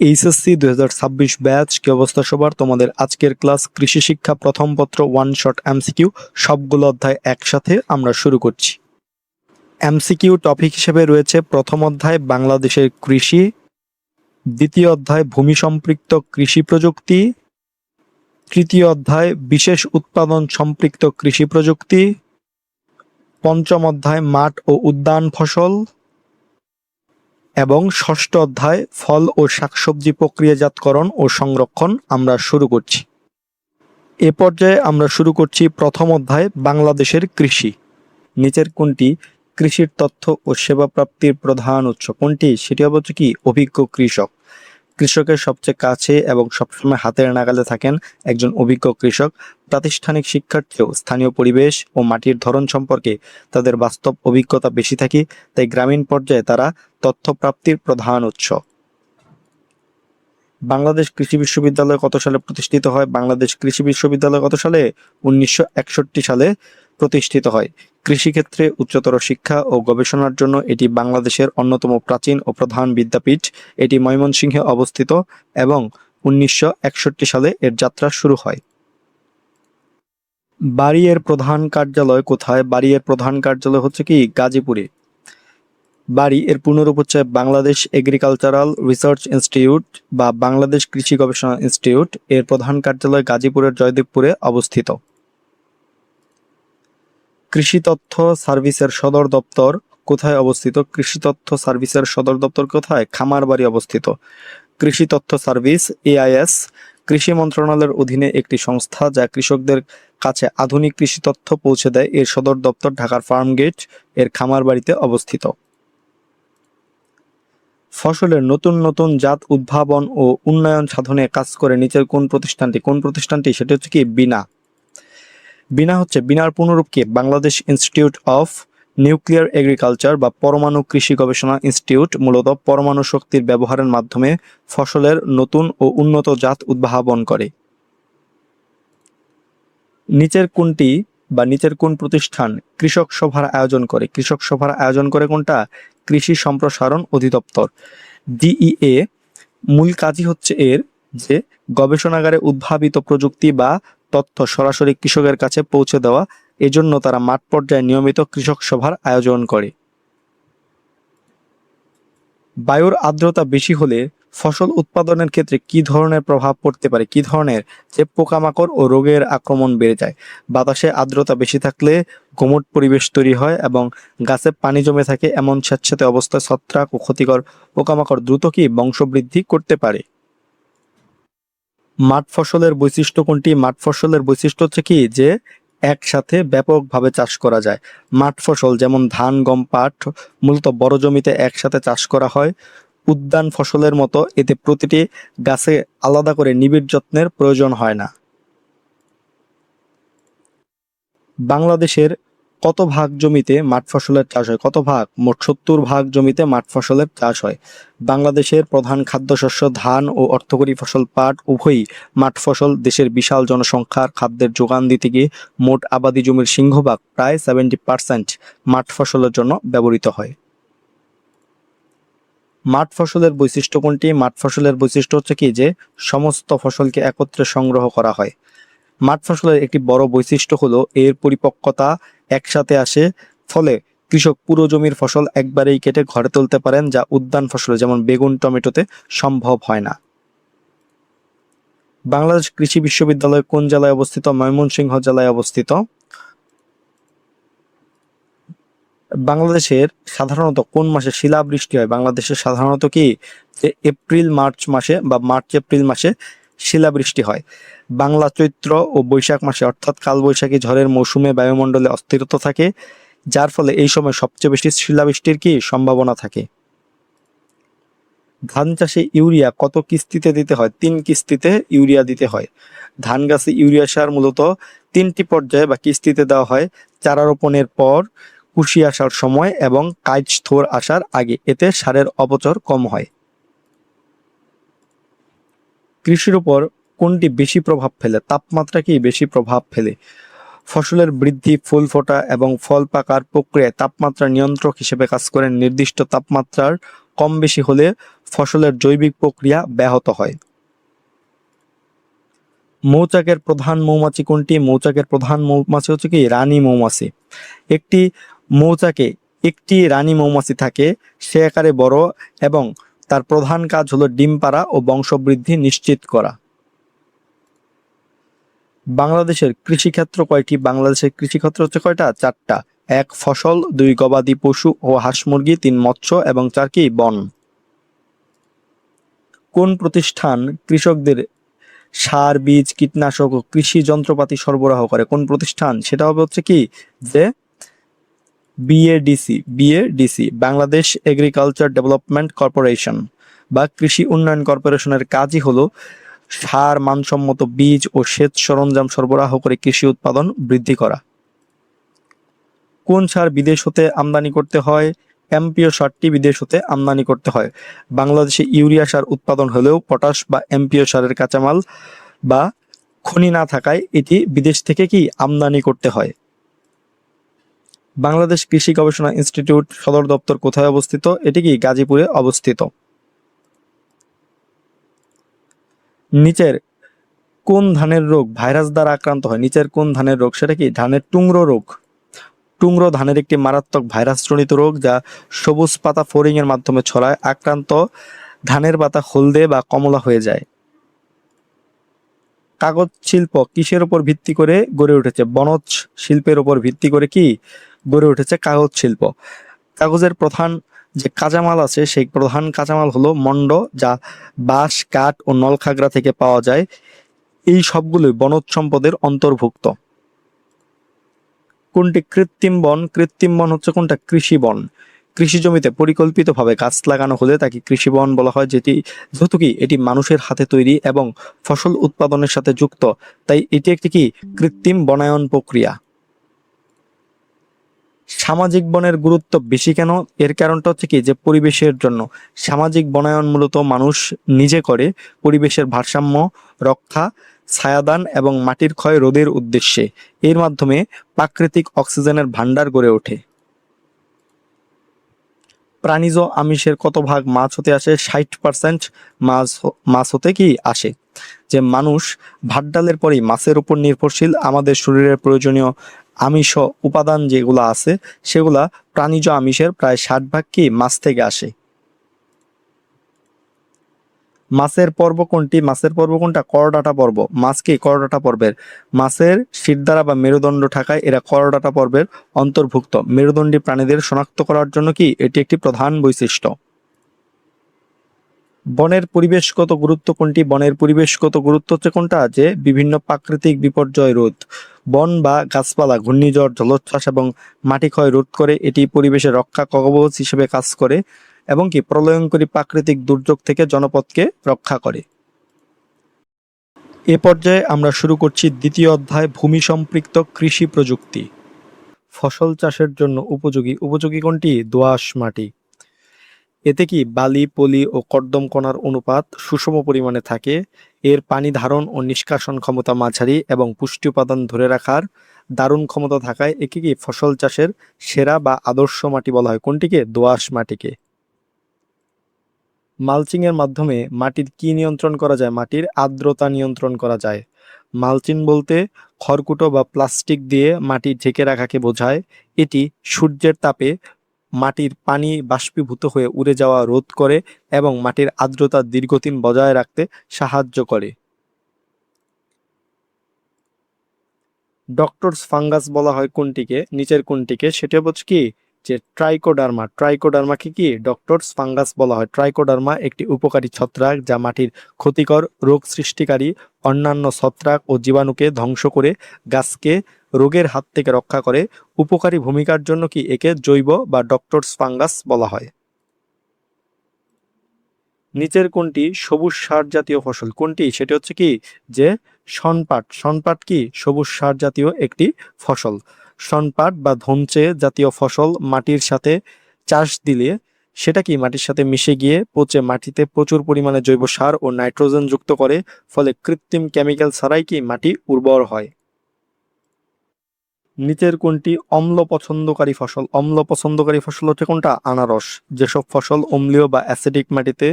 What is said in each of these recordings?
HSC 2026 batch কি অবস্থা সবার? তোমাদের আজকের ক্লাস কৃষি শিক্ষা প্রথম পত্র ওয়ান শর্ট এমসিকিউ সবগুলো অধ্যায় একসাথে আমরা শুরু করছি। এমসিকিউ টপিক হিসেবে রয়েছে প্রথম অধ্যায় বাংলাদেশের কৃষি, দ্বিতীয় অধ্যায় ভূমি সম্পৃক্ত কৃষি প্রযুক্তি, তৃতীয় অধ্যায় বিশেষ উৎপাদন সম্পৃক্ত কৃষি প্রযুক্তি, পঞ্চম অধ্যায় মাঠ ও উদ্যান ফসল এবং ষষ্ঠ অধ্যায় ফল ও শাকসবজি প্রক্রিয়াজাতকরণ ও সংরক্ষণ আমরা শুরু করছি। এ পর্যায়ে আমরা শুরু করছি প্রথম অধ্যায় বাংলাদেশের কৃষি। নিচের কোনটি কৃষির তথ্য ও সেবা প্রাপ্তির প্রধান উৎস? কোনটি? সেটি হচ্ছে কি অভিজ্ঞ কৃষক। কৃষকের সবচেয়ে কাছে এবং সবসময় হাতের নাগালে থাকেন একজন অভিজ্ঞ কৃষক। প্রাতিষ্ঠানিক শিক্ষার চেয়েও স্থানীয় পরিবেশ ও মাটির ধরন সম্পর্কে তাদের বাস্তব অভিজ্ঞতা বেশি থাকে, তাই গ্রামীণ পর্যায়ে তারা তথ্য প্রাপ্তির প্রধান উৎস। বাংলাদেশ কৃষি বিশ্ববিদ্যালয় কত সালে প্রতিষ্ঠিত হয়? বাংলাদেশ কৃষি বিশ্ববিদ্যালয় কত সালে? 1961 সালে প্রতিষ্ঠিত হয়। কৃষিক্ষেত্রে উচ্চতর শিক্ষা ও গবেষণার জন্য এটি বাংলাদেশের অন্যতম প্রাচীন ও প্রধান বিদ্যাপীঠ। এটি ময়মনসিংহে অবস্থিত এবং 1961 সালে এর যাত্রা শুরু হয়। বারি এর প্রধান কার্যালয় কোথায়? বারি এর প্রধান কার্যালয় হচ্ছে কি গাজীপুরে। বারি এর পূর্ণরূপ হচ্ছে বাংলাদেশ এগ্রিকালচারাল রিসার্চ ইনস্টিটিউট বা বাংলাদেশ কৃষি গবেষণা ইনস্টিটিউট। এর প্রধান কার্যালয় গাজীপুরের জয়দেবপুরে অবস্থিত। কৃষি তথ্য সার্ভিসের সদর দপ্তর কোথায় অবস্থিত? কৃষি তথ্য সার্ভিসের সদর দপ্তর কোথায়? খামারবাড়ি অবস্থিত। কৃষি তথ্য সার্ভিস এআইএস কৃষি মন্ত্রণালয়ের অধীনে একটি সংস্থা যা কৃষকদের কাছে আধুনিক কৃষি তথ্য পৌঁছে দেয়। এর সদর দপ্তর ঢাকার ফার্মগেট এর খামারবাড়িতে অবস্থিত। ফসলের নতুন নতুন জাত উদ্ভাবন ও উন্নয়ন সাধনে কাজ করে নিচের কোন প্রতিষ্ঠানটি? কোন প্রতিষ্ঠানটি? সেটি হচ্ছে কি বিনা। বিনা হচ্ছে, বিনার পূর্ণরূপ কি? Bangladesh institute of nuclear agriculture বা পরমাণু কৃষি গবেষণা ইনস্টিটিউট মূলত পরমাণু শক্তির ব্যবহারের মাধ্যমে ফসলের নতুন ও উন্নত জাত উদ্ভাবন করে। নিচের কোনটি বা নিচের কোন প্রতিষ্ঠান কৃষক সভার আয়োজন করে? কৃষক সভার আয়োজন করে কোনটা? কৃষি সম্প্রসারণ অধিদপ্তর ডিইএ। মূল কাজই হচ্ছে এর যে গবেষণাগারে উদ্ভাবিত প্রযুক্তি বা তথ্য সরাসরি কৃষকের কাছে পৌঁছে দেওয়া। এজন্য তারা মাঠ পর্যায়ে নিয়মিত কৃষক সভার আয়োজন করে। বায়ুর আর্দ্রতা বেশি হলে ফসল উৎপাদনের ক্ষেত্রে কি ধরনের প্রভাব পড়তে পারে? কি ধরনের? যে পোকামাকড় ও রোগের আক্রমণ বেড়ে যায়। বাতাসে আর্দ্রতা বেশি থাকলে গুমোট পরিবেশ তৈরি হয় এবং গাছে পানি জমে থাকে। এমন স্যাঁতসেঁতে অবস্থায় ছত্রাক ও ক্ষতিকর পোকামাকড় দ্রুত কি বংশবৃদ্ধি করতে পারে। মাঠ ফসলের বৈশিষ্ট্য কোনটি? মাঠ ফসলের বৈশিষ্ট্য হচ্ছে কি যে একসাথে ব্যাপকভাবে চাষ করা যায়। মাঠ ফসল যেমন ধান, গম, পাট মূলত বড় জমিতে একসাথে চাষ করা হয়। উদ্যান ফসলের মতো এতে প্রতিটি গাছে আলাদা করে নিবিড় যত্নের প্রয়োজন হয় না। বাংলাদেশের কত ভাগ জমিতে মাঠ ফসলের চাষ হয়? কত ভাগ? মোট 70 ভাগ জমিতে মাঠ ফসলের চাষ হয়। বাংলাদেশের প্রধান খাদ্যশস্য ধান ও অর্থকরী ফসল পাট উভয়ই মাঠ ফসল। দেশের বিশাল জনসংখ্যার খাদ্যের যোগান দিতে গিয়ে মোট আবাদি জমির সিংহভাগ প্রায় 70% মাঠ ফসলের জন্য ব্যবহৃত হয়। মাঠ ফসলের বৈশিষ্ট্য কোনটি? মাঠ ফসলের বৈশিষ্ট্য হচ্ছে কি যে সমস্ত ফসলকে একত্রে সংগ্রহ করা হয়। মাঠ ফসলের একটি বড় বৈশিষ্ট্য হলো এর পরিপক্কতা একসাথে আসে, ফলে কৃষক পুরো জমির ফসল একবারেই কেটে ঘরে তুলতে পারেন, যা উদ্যান ফসলে যেমন বেগুন, টমেটোতে সম্ভব হয় না। বাংলাদেশ কৃষি বিশ্ববিদ্যালয় কোন জেলায় অবস্থিত? ময়মনসিংহ জেলায় অবস্থিত। বাংলাদেশের সাধারণত কোন মাসে শিলাবৃষ্টি হয়? বাংলাদেশের সাধারণত কি যে এপ্রিল মার্চ মাসে বা মার্চ এপ্রিল মাসে শিলাবৃষ্টি হয়। বাংলা চৈত্র ও বৈশাখ মাসে অর্থাৎ কালবৈশাখী ঝড়ের মৌসুমে বায়ুমণ্ডলে অস্থিরতা থাকে, যার ফলে এই সময় সবচেয়ে বেশি শিলাবৃষ্টির কি সম্ভাবনা থাকে। ধান চাষে ইউরিয়া কত কিস্তিতে দিতে হয়? 3 কিস্তিতে ইউরিয়া দিতে হয়। ধান গাছে ইউরিয়া সার মূলত 3টি পর্যায়ে বা কিস্তিতে দেওয়া হয়। চারা রোপণের পর, কুশি আসার সময় এবং কাইচ থোর আসার আগে। এতে সারের অপচয় কম হয়। কৃষির উপর কোনটি বেশি প্রভাব ফেলে? তাপমাত্রা কি বেশি প্রভাব ফেলে? ফসলের বৃদ্ধি, ফুল ফোটা এবং ফল পাকার প্রক্রিয়ায় তাপমাত্রা নিয়ন্ত্রক হিসেবে কাজ করেন। নির্দিষ্ট তাপমাত্রার কম বেশি হলে ফসলের জৈবিক প্রক্রিয়া ব্যাহত হয়। মৌচাকের প্রধান মৌমাছি কোনটি? মৌচাকের প্রধান মৌমাছি হচ্ছে কি রানী মৌমাছি। একটি মৌচাকে একটি রানী মৌমাছি থাকে, সে আকারে বড় এবং তার প্রধান কাজ হলো ডিম পাড়া ও বংশবৃদ্ধি নিশ্চিত করা। বাংলাদেশের কৃষিক্ষেত্র কয়টি? বাংলাদেশের কৃষিক্ষেত্র হচ্ছে কয়টা? 4টা। 1 ফসল, 2 গবাদি পশু ও হাঁস মুরগি, 3 মৎস্য এবং 4 কি বন। কোন প্রতিষ্ঠান কৃষকদের সার, বীজ, কীটনাশক ও কৃষি যন্ত্রপাতি সরবরাহ করে? কোন প্রতিষ্ঠান? সেটা হবে হচ্ছে কি যে BADC, Bangladesh agriculture development corporation বা কৃষি উন্নয়ন কর্পোরেশনের কাজই হলো সার, মানসম্মত বীজ ও সেচ সরঞ্জাম সরবরাহ করে কৃষি উৎপাদন বৃদ্ধি করা। কোন সার বিদেশ হতে আমদানি করতে হয়? এমপিও সারটি বিদেশ হতে আমদানি করতে হয়। বাংলাদেশে ইউরিয়া সার উৎপাদন হলেও পটাশ বা এমপিও সারের কাঁচামাল বা খনি না থাকায় এটি বিদেশ থেকে কি আমদানি করতে হয়। বাংলাদেশ কৃষি গবেষণা ইনস্টিটিউট সদর দপ্তর কোথায় অবস্থিত? এটি কি গাজীপুরে অবস্থিত। নিচের কোন ধানের রোগ ভাইরাস দ্বারা আক্রান্ত হয়? নিচের কোন ধানের রোগ? সেটা কি ধানের টুংরো রোগ। টুংরো ধানের একটি মারাত্মক ভাইরাসজনিত রোগ যা সবুজ পাতা ফড়িং এর মাধ্যমে ছড়ায়। আক্রান্ত ধানের পাতা হলদে বা কমলা হয়ে যায়। কাগজ শিল্প কিসের উপর ভিত্তি করে গড়ে উঠেছে? বনজ শিল্পের উপর ভিত্তি করে কি গড়ে উঠেছে কাগজ শিল্প। কাগজের প্রধান যে কাঁচামাল আছে সেই প্রধান কাঁচামাল হলো মন্ড, যা বাঁশ, কাঠ ও নলখাগড়া থেকে পাওয়া যায়। এই সবগুলোই বনজ সম্পদের অন্তর্ভুক্ত। কোনটি কৃত্রিম বন? কৃত্রিম বন হচ্ছে কোনটা? কৃষি বন। কৃষি জমিতে পরিকল্পিতভাবে গাছ লাগানো হলে তাকে কৃষি বন বলা হয়, যেহেতু কি এটি মানুষের হাতে তৈরি এবং ফসল উৎপাদনের সাথে যুক্ত, তাই এটি একটি কি কৃত্রিম বনায়ন প্রক্রিয়া। সামাজিক বনের গুরুত্ব বেশি কেন? এর কারণটা হচ্ছে কি যে পরিবেশের জন্য। সামাজিক বনায়ন মূলত মানুষ নিজে করে পরিবেশের ভারসাম্য রক্ষা, ছায়াদান এবং মাটির ক্ষয় রোধের উদ্দেশ্যে। এর মাধ্যমে প্রাকৃতিক অক্সিজেনের ভান্ডার গড়ে ওঠে। প্রাণীজ আমিষের কত ভাগ মাছ হতে আসে? 60% মাছ হতে কি আসে। যে মানুষ ভাত ডালের পরেই মাছের উপর নির্ভরশীল। আমাদের শরীরের প্রয়োজনীয় আমিষ উপাদান যেগুলো আছে সেগুলা প্রাণীজ আমিষের প্রায় 60% কি মাছ থেকে আসে। মাছের পর্ব কোনটি? মাছের পর্ব কোনটা? করডাটা পর্ব। মাছ কি করডাটা পর্বের। মাছের শিরদাঁড়া বা মেরুদণ্ড থাকায় এরা করডাটা পর্বের অন্তর্ভুক্ত। মেরুদণ্ডী প্রাণীদের শনাক্ত করার জন্য কি এটি একটি প্রধান বৈশিষ্ট্য। বনের পরিবেশগত গুরুত্ব কোনটি? বনের পরিবেশগত গুরুত্ব হচ্ছে কোনটা? যে বিভিন্ন প্রাকৃতিক বিপর্যয় রোধ। বন বা গাছপালা ঘূর্ণিঝড়, জলোচ্ছ্বাস এবং মাটি ক্ষয় রোধ করে। এটি পরিবেশের রক্ষা কবচ হিসেবে কাজ করে এবং কি প্রলয়ঙ্করী প্রাকৃতিক দুর্যোগ থেকে জনপদকে রক্ষা করে। এ পর্যায়ে আমরা শুরু করছি দ্বিতীয় অধ্যায়, ভূমি সম্পৃক্ত কৃষি প্রযুক্তি। ফসল চাষের জন্য উপযোগী কোনটি? দোআঁশ মাটি। এতে কি বালি, পলি ও কর্দম কণার অনুপাত সুষম পরিমাণে থাকে। এর পানি ধারণ ও নিষ্কাশন ক্ষমতা মাঝারি এবং পুষ্টি উপাদান ধরে রাখার দারুণ ক্ষমতা থাকায় একে কি ফসল চাষের সেরা বা আদর্শ মাটি বলা হয়। কোনটিকে? দোআঁশ মাটিকে। মালচিং এর মাধ্যমে মাটির কি নিয়ন্ত্রণ করা যায়? মাটির আর্দ্রতা নিয়ন্ত্রণ করা যায়। মালচিং বলতে খড়কুটো বা প্লাস্টিক দিয়ে মাটি ঢেকে রাখাকে বোঝায়। এটি সূর্যের তাপে মাটির পানি বাষ্পীভূত হয়ে উড়ে যাওয়া রোধ করে এবং মাটির আর্দ্রতা দীর্ঘদিন বজায় রাখতে সাহায্য করে। ডক্টরস ফাঙ্গাস বলা হয় কোনটিকে? নিচের কোনটিকে? সেটা হচ্ছে কি যে ট্রাইকোডার্মা। ট্রাইকোডার্মাকে কি ডক্টরস ফাঙ্গাস বলা হয়। ট্রাইকোডার্মা একটি উপকারী ছত্রাক যা মাটির ক্ষতিকর রোগ সৃষ্টিকারী অন্যান্য ছত্রাক ও জীবাণুকে ধ্বংস করে গাছকে রোগের হাত থেকে রক্ষা করে। উপকারী ভূমিকার জন্য কি একে জৈব বা ডক্টরস ফাঙ্গাস বলা হয়। নিচের কোনটি সবুজ সার জাতীয় ফসল? কোনটি? সেটি হচ্ছে কি যে শনপাট। শনপাট কি সবুজ সার জাতীয় একটি ফসল। শনপাট বা ধনচে জাতীয় ফসল মাটির সাথে চাষ দিলে সেটা কি মাটির সাথে মিশে গিয়ে পচে মাটিতে প্রচুর পরিমাণে জৈব সার ও নাইট্রোজেন যুক্ত করে, ফলে কৃত্রিম কেমিক্যাল ছাড়াই কি মাটি উর্বর হয়। নিচের কোনটি অম্ল পছন্দকারী ফসল? অম্ল পছন্দকারী ফসল হচ্ছে কোনটা? আনারস। যেসব ফসল অম্লীয় বা অ্যাসিডিক মাটিতে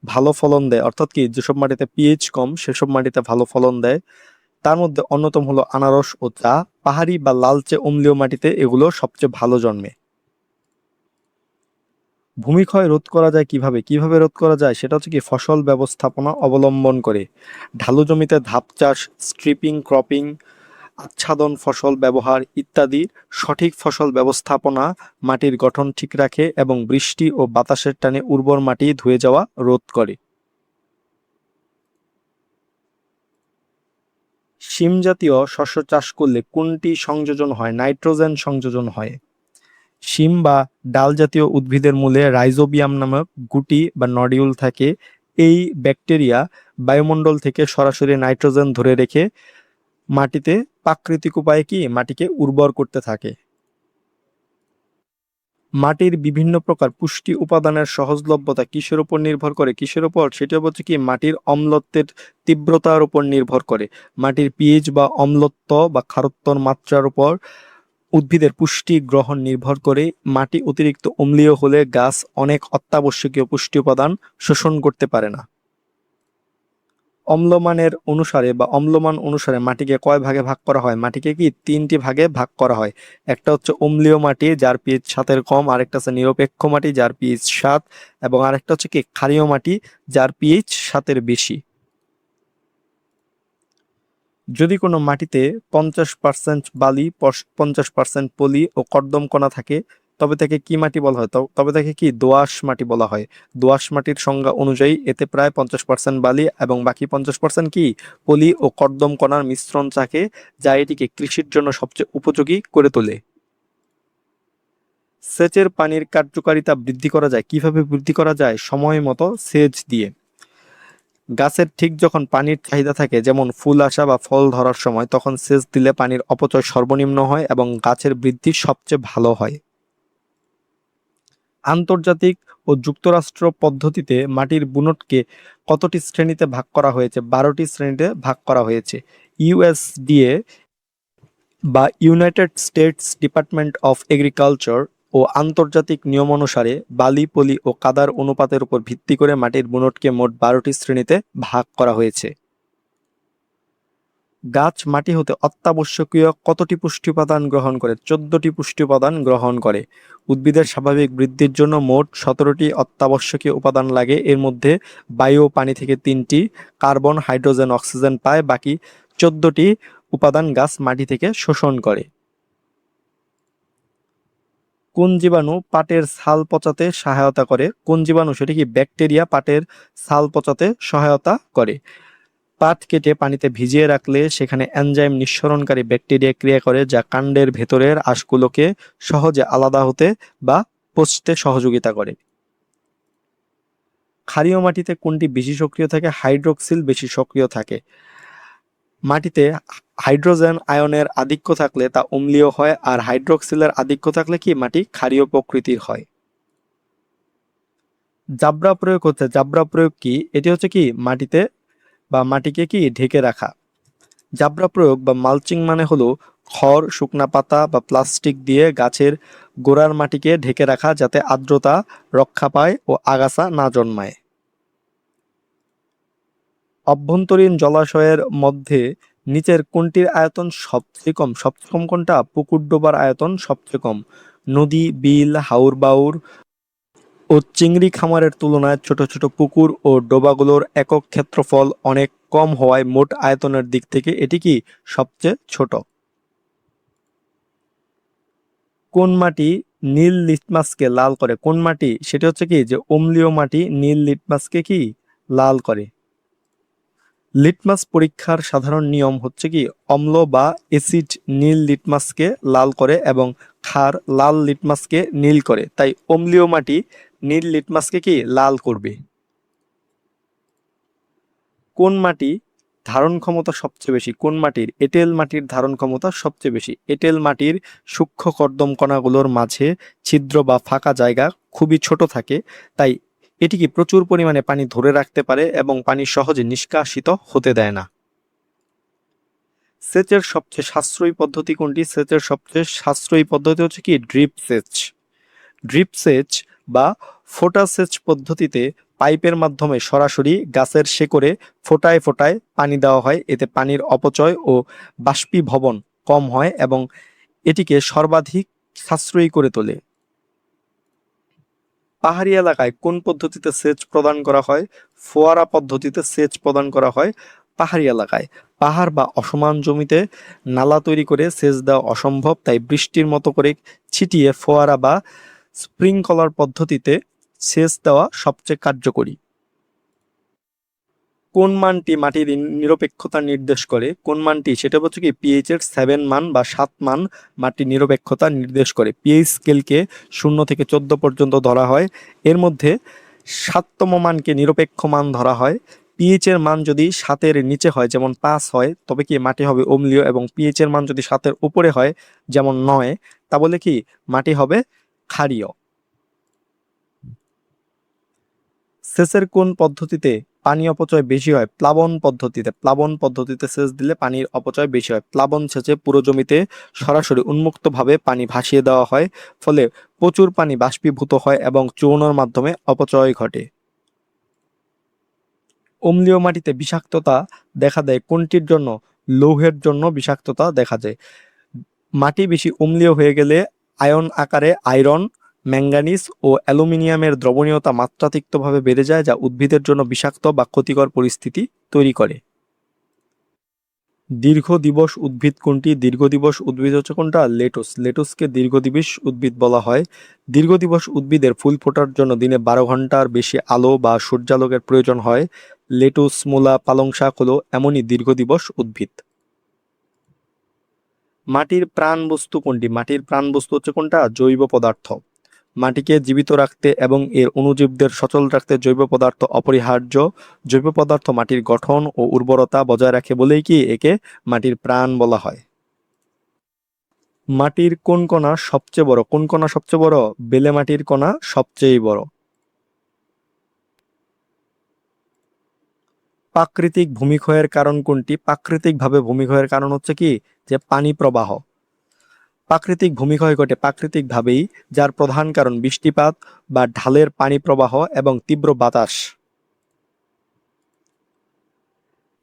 ভালো ফলন দেয়, অর্থাৎ কি যেসব মাটিতে পিএইচ কম সেসব মাটিতে ভালো ফলন দেয়, তার মধ্যে অন্যতম হলো আনারস ও চা। পাহাড়ি বা লালচে অম্লীয় মাটিতে এগুলো সবচেয়ে ভালো জন্মে। ভূমিক্ষয় রোধ করা যায় কিভাবে? কিভাবে রোধ করা যায় সেটা হচ্ছে কি ফসল ব্যবস্থাপনা অবলম্বন করে। ঢালু জমিতে ধাপ চাষ, স্ট্রিপিং, ক্রপিং, আচ্ছাদন ফসল ব্যবহার ইত্যাদি। সঠিক ফসল ব্যবস্থাপনা মাটির গঠন ঠিক রাখে এবং বৃষ্টি ও বাতাসের টানে উর্বর মাটি ধুয়ে যাওয়া রোধ করে। শিম জাতীয় শস্য চাষ করলে কোনটি সংযোজন হয়? নাইট্রোজেন সংযোজন হয়। শিম বা ডাল জাতীয় উদ্ভিদের মূলে রাইজোবিয়াম নামক গুটি বা নডিউল থাকে। এই ব্যাকটেরিয়া বায়ুমণ্ডল থেকে সরাসরি নাইট্রোজেন ধরে রেখে মাটিতে প্রাকৃতিক উপায়ে কি মাটিকে উর্বর করতে থাকে। মাটির বিভিন্ন প্রকার পুষ্টি উপাদানের সহজলভ্যতা কিসের উপর নির্ভর করে? কিসের উপর? সেটা হচ্ছে কি মাটির অম্লত্বের তীব্রতার উপর নির্ভর করে। মাটির পিএইচ বা অম্লত্ব বা ক্ষারত্বর মাত্রার উপর উদ্ভিদের পুষ্টি গ্রহণ নির্ভর করে। মাটি অতিরিক্ত অম্লীয় হলে গাছ অনেক অত্যাবশ্যকীয় পুষ্টি উপাদান শোষণ করতে পারে না। অম্লমান অনুসারে মাটিকে কয় ভাগে ভাগ করা হয়? মাটিকে কি তিনটি ভাগে ভাগ করা হয়। একটা হচ্ছে অম্লীয় মাটি যার পিএইচ 7-এর কম, আরেকটা হচ্ছে নিরপেক্ষ মাটি যার পিএইচ 7, এবং আরেকটা হচ্ছে কি ক্ষারীয় মাটি যার পিএইচ 7-এর বেশি। যদি কোনো মাটিতে 50% বালি, 50% পলি ও কর্দম কণা থাকে তবে তাকে কি মাটি বলা হয়? তবে তাকে কি দোআঁশ মাটি বলা হয়। দোআঁশ মাটির সংজ্ঞা অনুযায়ী এতে প্রায় 50% বালি এবং বাকি 50% কি পলি ও কর্দম কণার মিশ্রণ থাকে, যা এটিকে কৃষির জন্য সবচেয়ে উপযোগী করে তোলে। সেচের পানির কার্যকারিতা বৃদ্ধি করা যায় কিভাবে? বৃদ্ধি করা যায় সময় মতো সেচ দিয়ে। গাছের ঠিক যখন পানির চাহিদা থাকে, যেমন ফুল আসা বা ফল ধরার সময়, তখন সেচ দিলে পানির অপচয় সর্বনিম্ন হয় এবং গাছের বৃদ্ধি সবচেয়ে ভালো হয়। আন্তর্জাতিক ও যুক্তরাষ্ট্র পদ্ধতিতে মাটির বুনটকে কতটি শ্রেণীতে ভাগ করা হয়েছে? 12টি শ্রেণীতে ভাগ করা হয়েছে। ইউএসডিএ বা United States Department of Agriculture ও আন্তর্জাতিক নিয়ম অনুসারে বালি, পলি ও কাদার অনুপাতের উপর ভিত্তি করে মাটির বুনটকে মোট 12টি শ্রেণীতে ভাগ করা হয়েছে। গাছ মাটি হতে অত্যাবশ্যকীয় কতটি পুষ্টি উপাদান গ্রহণ করে? 14টি পুষ্টি উপাদান গ্রহণ করে। উদ্ভিদের স্বাভাবিক বৃদ্ধির জন্য মোট 17টি অত্যাবশ্যকীয় উপাদান লাগে। এর মধ্যে বায়ু ও পানি থেকে 3টি, কার্বন, হাইড্রোজেন, অক্সিজেন পায়। বাকি 14টি উপাদান গাছ মাটি থেকে শোষণ করে। কোন জীবাণু পাটের ছাল পচাতে সহায়তা করে? কোন জীবাণু? সেটা কি ব্যাকটেরিয়া পাটের ছাল পচাতে সহায়তা করে। পাট কেটে পানিতে ভিজিয়ে রাখলে সেখানে এনজাইম নিঃসরণকারী ব্যাকটেরিয়া ক্রিয়া করে, যা কাণ্ডের ভেতরের আঁশগুলোকে সহজে আলাদা হতে বা পচতে সহযোগিতা করে। ক্ষারীয় মাটিতে কোনটি বেশি সক্রিয় থাকে? হাইড্রোক্সিল বেশি সক্রিয় থাকে। মাটিতে হাইড্রোজেন আয়নের আধিক্য থাকলে তা অম্লীয় হয়, আর হাইড্রোক্সিলের আধিক্য থাকলে কি মাটি ক্ষারীয় প্রকৃতির হয়। জাবরা প্রয়োগ হচ্ছে, জাবরা প্রয়োগ কি? এটি হচ্ছে কি মাটিতে বা মাটিকে কি ঢেকে রাখা। জাবরা প্রয়োগ বা মালচিং মানে হলো খড়, শুকনা পাতা বা প্লাস্টিক দিয়ে গাছের গোড়ার মাটিকে ঢেকে রাখা, যাতে আর্দ্রতা রক্ষা পায় ও আগাছা না জন্মায়। অভ্যন্তরীণ জলাশয়ের মধ্যে নিচের কোনটির আয়তন সবচেয়ে কম? সবচেয়ে কম কোনটা? পুকুর ডোবার আয়তন সবচেয়ে কম। নদী, বিল, হাওর-বাওর ও চিংড়ি খামারের তুলনায় ছোট ছোট পুকুর ও ডোবাগুলোর একক ক্ষেত্রফল অনেক কম হওয়ায় মোট আয়তনের দিক থেকে এটি কি সবচেয়ে ছোট। কোন মাটি নীল লিটমাসকে লাল করে? কোন মাটি? সেটা হচ্ছে কি যে অম্লীয় মাটি নীল লিটমাসকে কি লাল করে। লিটমাস পরীক্ষার সাধারণ নিয়ম হচ্ছে কি অম্ল বা অ্যাসিড নীল লিটমাসকে লাল করে এবং ক্ষার লাল লিটমাসকে নীল করে, তাই অম্লীয় মাটি নীল লিটমাসকে কি লাল করবে। কোন মাটি ধারণ ক্ষমতা সবচেয়ে বেশি? কোন মাটির? এঁটেল মাটির ধারণ ক্ষমতা সবচেয়ে বেশি। এঁটেল মাটির সূক্ষ্ম কর্দম কণাগুলোর মাঝে ছিদ্র বা ফাঁকা জায়গা খুবই ছোট থাকে, তাই এটি কি প্রচুর পরিমাণে পানি ধরে রাখতে পারে এবং পানি সহজে নিষ্কাশিত হতে দেয় না। সেচের সবচেয়ে সাশ্রয়ী পদ্ধতি কোনটি? সেচের সবচেয়ে সাশ্রয়ী পদ্ধতি হচ্ছে কি ড্রিপ সেচ। ড্রিপ সেচ বা ফোঁটা সেচ পদ্ধতিতে পাইপের মাধ্যমে সরাসরি গাছের শেকড়ে ফোঁটায় ফোঁটায় পানি দেওয়া হয়। এতে পানির অপচয় ও বাষ্পীভবন কম হয় এবং এটিকে সর্বাধিক সাশ্রয়ী করে তোলে। পাহাড়ি এলাকায় কোন পদ্ধতিতে সেচ প্রদান করা হয়? ফোয়ারা পদ্ধতিতে সেচ প্রদান করা হয় পাহাড়ি এলাকায়। পাহাড় বা অসমান জমিতে নালা তৈরি করে সেচ দেওয়া অসম্ভব, তাই বৃষ্টির মতো করে ছিটিয়ে ফোয়ারা বা স্প্রিংকলার পদ্ধতিতে সেচ দেওয়া সবচেয়ে কার্যকরী। কোন মানটি মাটির নিরপেক্ষতা নির্দেশ করে? কোন মানটি? সেটা হচ্ছে কি পিএইচ এর 7 মান বা 7 মান মাটির নিরপেক্ষতা নির্দেশ করে। পিএইচ স্কেলকে 0 থেকে 14 পর্যন্ত ধরা হয়। এর মধ্যে 7তম মানকে নিরপেক্ষ মান ধরা হয়। পিএইচ এর মান যদি 7-এর নিচে হয়, যেমন 5 হয়, তবে কি মাটি হবে অম্লীয়, এবং পিএইচ এর মান যদি 7-এর উপরে হয়, যেমন 9, তাহলে কি মাটি হবে ক্ষারীয়। সেচের কোন পদ্ধতিতে পানি অপচয় বেশি হয়? প্লাবন পদ্ধতিতে। প্লাবন পদ্ধতিতে সেচ দিলে পানির অপচয় বেশি হয়। প্লাবন সেচে পুরো জমিতে সরাসরি উন্মুক্তভাবে পানি ভাসিয়ে দেওয়া হয়, ফলে প্রচুর পানি বাষ্পীভূত হয় এবং চূর্ণের মাধ্যমে অপচয় ঘটে। অম্লীয় মাটিতে বিষাক্ততা দেখা দেয় কোনটির জন্য? লৌহের জন্য বিষাক্ততা দেখা যায়। মাটি বেশি অম্লীয় হয়ে গেলে আয়ন আকারে আয়রন, ম্যাঙ্গানিজ ও অ্যালুমিনিয়ামের দ্রবণীয়তা মাত্রাতিরিক্তভাবে বেড়ে যায়, যা উদ্ভিদের জন্য বিষাক্ত বা ক্ষতিকর পরিস্থিতি তৈরি করে। দীর্ঘ দিবস উদ্ভিদ কোনটি? দীর্ঘ দিবস উদ্ভিদ হচ্ছে কোনটা? লেটুস। লেটুসকে দীর্ঘ দিবস উদ্ভিদ বলা হয়। দীর্ঘ দিবস উদ্ভিদের ফুল ফোটার জন্য দিনে 12 ঘন্টার বেশি আলো বা সূর্যালোকের প্রয়োজন হয়। লেটুস, মূলা, পালং শাক হলো এমনই দীর্ঘ দিবস উদ্ভিদ। মাটির প্রাণ বস্তু কোনটি? মাটির প্রাণ বস্তু হচ্ছে কোনটা? জৈব পদার্থ। মাটিকে জীবিত রাখতে এবং এর অণুজীবদের সচল রাখতে জৈব পদার্থ অপরিহার্য। জৈব পদার্থ মাটির গঠন ও উর্বরতা বজায় রাখে বলেই কি একে মাটির প্রাণ বলা হয়। মাটির কোন কণা সবচেয়ে বড়? কোন কণা সবচেয়ে বড়? বেলে মাটির কণা সবচেয়ে বড়। প্রাকৃতিক ভূমিক্ষয়ের কারণ কোনটি? প্রাকৃতিকভাবে ভূমিক্ষয়ের কারণ হচ্ছে কি যে পানি প্রবাহ। প্রাকৃতিক ভূমিক্ষয় ঘটে প্রাকৃতিকভাবেই, যার প্রধান কারণ বৃষ্টিপাত বা ঢালের পানি প্রবাহ এবং তীব্র বাতাস।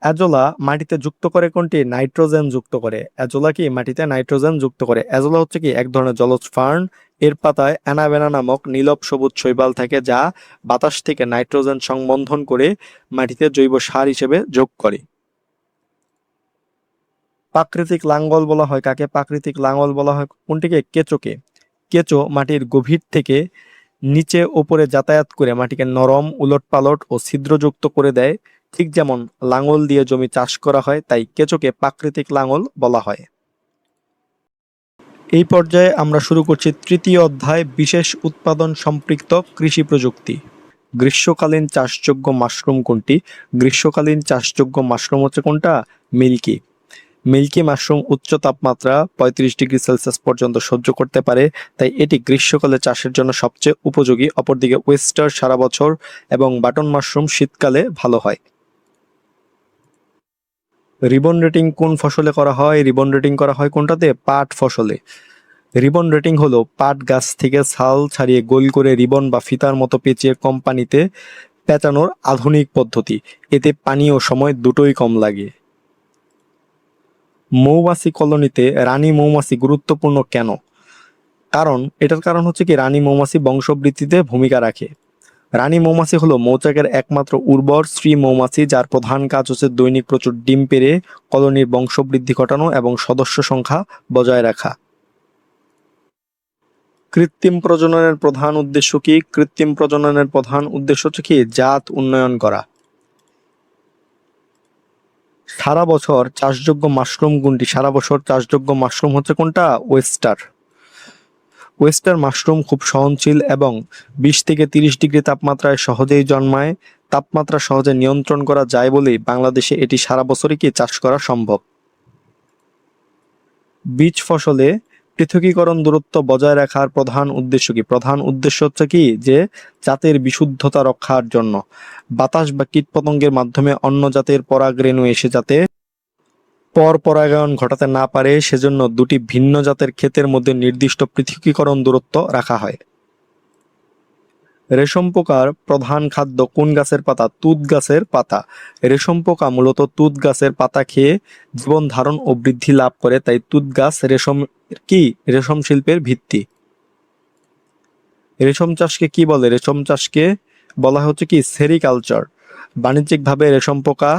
অ্যাজোলা মাটিতে যুক্ত করে কোনটি? নাইট্রোজেন যুক্ত করে। অ্যাজোলা কি মাটিতে নাইট্রোজেন যুক্ত করে। অ্যাজোলা হচ্ছে কি এক ধরনের জলজ ফার্ন। এর পাতায় অ্যানাবেনা নামক নীলব সবুজ শৈবাল থাকে, যা বাতাস থেকে নাইট্রোজেন সংবন্ধন করে মাটিতে জৈব সার হিসেবে যোগ করে। প্রাকৃতিক লাঙ্গল বলা হয় কাকে? প্রাকৃতিক লাঙ্গল বলা হয় কোনটিকে? কেঁচোকে। কেঁচো মাটির গভীর থেকে নিচে ওপরে যাতায়াত করে মাটিকে নরম, উলটপালট ও ছিদ্রযুক্ত করে দেয়। ঠিক যেমন লাঙল দিয়ে জমি চাষ করা হয়, তাই কেঁচোকে প্রাকৃতিক লাঙল বলা হয়। এই পর্যায়ে আমরা শুরু করছি তৃতীয় অধ্যায়, বিশেষ উৎপাদন সম্পৃক্ত কৃষি প্রযুক্তি। গ্রীষ্মকালীন চাষযোগ্য মাশরুম কোনটি? গ্রীষ্মকালীন চাষযোগ্য মাশরুম হচ্ছে কোনটা? মিল্কি। মিল্কি মাশরুম উচ্চ তাপমাত্রা 35°C পর্যন্ত সহ্য করতে পারে, তাই এটি গ্রীষ্মকালে চাষের জন্য সবচেয়ে উপযোগী। অপরদিকে ওয়েস্টার সারা বছর এবং বাটন মাশরুম শীতকালে ভালো হয়। রিবন রেটিং কোন ফসলে করা হয়? রিবন রেটিং করা হয় কোনটাতে? পাট ফসলে। রিবন রেটিং হলো পাট গাছ থেকে ছাল ছাড়িয়ে গোল করে রিবন বা ফিতার মতো পেঁচিয়ে কোম্পানিতে পেঁচানোর আধুনিক পদ্ধতি। এতে পানি ও সময় দুটোই কম লাগে। মৌমাছি কলোনিতে রানী মৌমাছি গুরুত্বপূর্ণ কেন? এটার কারণ হচ্ছে কি রানী মৌমাছি বংশবৃদ্ধিতে ভূমিকা রাখে। রানী মৌমাছি হলো মৌচাকের একমাত্র উর্বর স্ত্রী মৌমাছি, যার প্রধান কাজ হচ্ছে দৈনিক প্রচুর ডিম পেড়ে কলোনির বংশবৃদ্ধি ঘটানো এবং সদস্য সংখ্যা বজায় রাখা। কৃত্রিম প্রজননের প্রধান উদ্দেশ্য কি? কৃত্রিম প্রজননের প্রধান উদ্দেশ্য হচ্ছে কি জাত উন্নয়ন করা। সারা বছর চাষযোগ্য মাশরুম কোনটি? সারা বছর চাষযোগ্য মাশরুম হচ্ছে কোনটা? ওয়েস্টার। ওয়েস্টার মাশরুম খুব সহনশীল এবং 20 থেকে 30° তাপমাত্রায় সহজেই জন্মায়। তাপমাত্রা সহজে নিয়ন্ত্রণ করা যায় বলেই বাংলাদেশে এটি সারা বছরই কি চাষ করা সম্ভব। বীজ ফসলে পৃথকীকরণ দূরত্ব বজায় রাখার প্রধান উদ্দেশ্য কি? প্রধান উদ্দেশ্য হচ্ছে কি যে জাতের বিশুদ্ধতা রক্ষার জন্য। বাতাস বা কীটপতঙ্গের মাধ্যমে অন্য জাতের পরাগরেণু এসে যাতে পরাগায়ন ঘটাতে না পারে, সেজন্য দুটি ভিন্ন জাতের ক্ষেতের মধ্যে নির্দিষ্ট পৃথকীকরণ দূরত্ব রাখা হয়। রেশম পোকার প্রধান খাদ্য কোন গাছের পাতা? তুঁত গাছের পাতা। রেশম পোকা মূলত তুঁত গাছের পাতা খেয়ে জীবন ধারণ ও বৃদ্ধি লাভ করে, তাই তুঁত গাছ রেশম শিল্পের ভিত্তি। রেশম চাষকে কি বলে? রেশম চাষকে বলা হচ্ছে কি সেরিকালচার। বাণিজ্যিকভাবে রেশম পোকা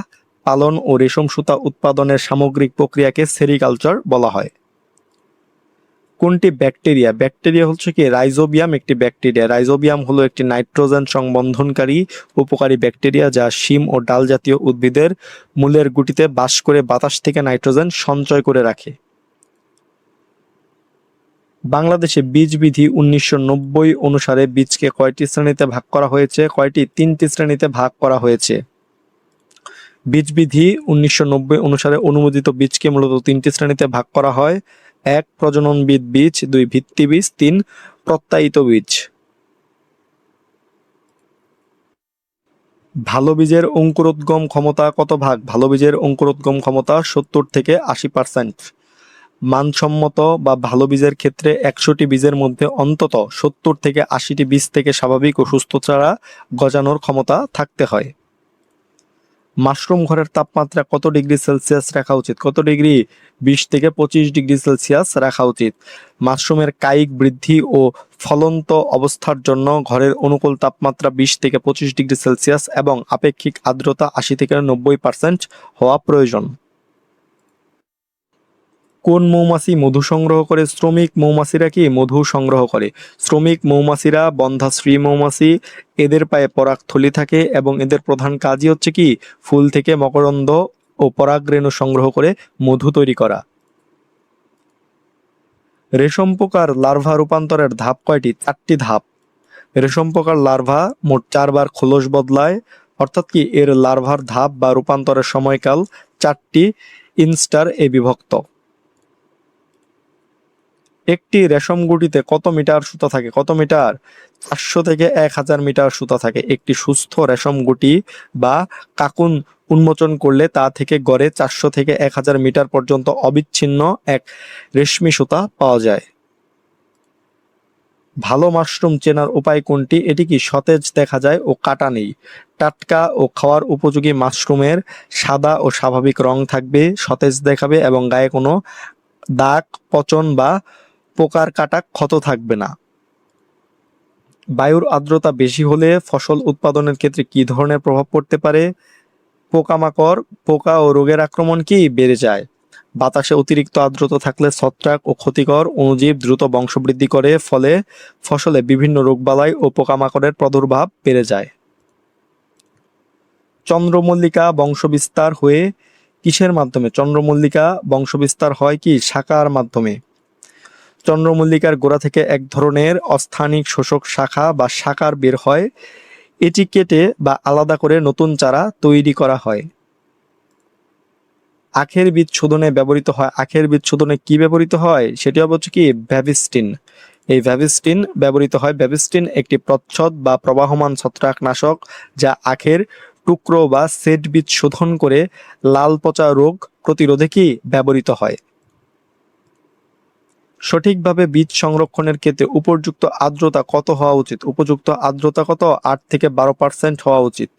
পালন ও রেশম সুতা উৎপাদনের সামগ্রিক প্রক্রিয়াকে সেরিকালচার বলা হয়। কোনটি ব্যাকটেরিয়া? ব্যাকটেরিয়া হচ্ছে কি রাইজোবিয়াম একটি ব্যাকটেরিয়া। রাইজোবিয়াম হলো একটি নাইট্রোজেন সংবন্ধনকারী উপকারী ব্যাকটেরিয়া যা শিম ও ডাল জাতীয় উদ্ভিদের মূলের গুটিতে বাস করে বাতাস থেকে নাইট্রোজেন সঞ্চয় করে রাখে। বাংলাদেশে বীজ বিধি 1990 অনুসারে বীজকে কয়টি শ্রেণীতে ভাগ করা হয়েছে? কয়টি? 3টি শ্রেণীতে ভাগ করা হয়েছে। বীজ বিধি 1990 অনুসারে অনুমোদিত বীজকে মূলত 3টি শ্রেণীতে ভাগ করা হয়। 1 প্রজননবিদ বীজ, 2 ভিত্তি বীজ, 3 প্রত্যায়িত বীজ। ভালো বীজের অঙ্কুরোদ্গম ক্ষমতা কত ভাগ? ভালো বীজের অঙ্কুরোদ্গম ক্ষমতা 70 থেকে 80%। মানসম্মত বা ভালো বীজের ক্ষেত্রে 100টি বীজের মধ্যে অন্তত 70 থেকে 80টি বীজ থেকে স্বাভাবিক ও সুস্থ চারা গজানোর ক্ষমতা থাকতে হয়। মাশরুম ঘরের তাপমাত্রা কত ডিগ্রি সেলসিয়াস রাখা উচিত? কত ডিগ্রি? 20 থেকে 25 ডিগ্রি সেলসিয়াস রাখা উচিত। মাশরুমের কায়িক বৃদ্ধি ও ফলন্ত অবস্থার জন্য ঘরের অনুকূল তাপমাত্রা 20 থেকে 25 ডিগ্রি সেলসিয়াস এবং আপেক্ষিক আর্দ্রতা 80 থেকে 90% হওয়া প্রয়োজন। কোন মৌমাছি মধু সংগ্রহ করে? শ্রমিক মৌমাছিরা কি মধু সংগ্রহ করে? শ্রমিক মৌমাছিরা বন্ধাশ্রী মৌমাছি। এদের পায়ে পরাগথলি থাকে এবং এদের প্রধান কাজই হচ্ছে কি ফুল থেকে মকরন্দ ও পরাগরেণু সংগ্রহ করে মধু তৈরি করা। রেশম পোকার লার্ভা রূপান্তরের ধাপ কয়টি? 4টি ধাপ। রেশম পোকার লার্ভা মোট 4বার খোলস বদলায়, অর্থাৎ কি এর লার্ভার ধাপ বা রূপান্তরের সময়কাল 4টি ইনস্টার এ বিভক্ত। একটি রেশম গুটিতে কত মিটার সুতা থাকে? কত মিটার? 400 থেকে 1000 মিটার সুতা থাকে। একটি সুস্থ রেশম গুটি বা কাকুন উন্মোচন করলে তা থেকে গড়ে 400 থেকে 1000 মিটার পর্যন্ত অবিচ্ছিন্ন এক রেশমি সুতা পাওয়া যায়। ভালো মাশরুম চেনার উপায় কোনটি? এটি কি সতেজ দেখা যায় ও কাটা নেই। টাটকা ও খাওয়ার উপযোগী মাশরুমের সাদা ও স্বাভাবিক রং থাকবে, সতেজ দেখাবে এবং গায়ে কোনো দাগ, পচন বা পোকার কাটা ক্ষত থাকবে না। বায়ুর আর্দ্রতা বেশি হলে ফসল উৎপাদনের ক্ষেত্রে কি ধরনের প্রভাব পড়তে পারে? পোকামাকড়, পোকা ও রোগের আক্রমণ কি বেড়ে যায়। বাতাসে অতিরিক্ত আর্দ্রতা থাকলে ছত্রাক ও ক্ষতিকর অণুজীব দ্রুত বংশবৃদ্ধি করে, ফলে ফসলে বিভিন্ন রোগবালাই ও পোকামাকড়ের প্রাদুর্ভাব বেড়ে যায়। চন্দ্রমল্লিকা বংশবিস্তার হয়ে কিসের মাধ্যমে? চন্দ্রমল্লিকা বংশবিস্তার হয় কি শাখার মাধ্যমে। চন্দ্রমল্লিকার গোড়া থেকে এক ধরনের অস্থানিক শোষক শাখা বা শাখার বের হয়। এটি কেটে বা আলাদা করে নতুন চারা তৈরি করা হয়। আখের বীজ শোধনে ব্যবহৃত হয়। আখের বীজ শোধনে কি ব্যবহৃত হয়? সেটি হচ্ছে কি ভ্যাভিস্টিন। এই ভ্যাভিস্টিন ব্যবহৃত হয়। ভ্যাভিস্টিন একটি প্রচ্ছদ বা প্রবাহমান ছত্রাকনাশক যা আখের টুকরো বা সেট বীজ শোধন করে লাল পচা রোগ প্রতিরোধে কি ব্যবহৃত হয়। সঠিকভাবে বীজ সংরক্ষণের ক্ষেত্রে উপযুক্ত আর্দ্রতা কত হওয়া উচিত? উপযুক্ত আর্দ্রতা কত? 8 থেকে 12% হওয়া উচিত।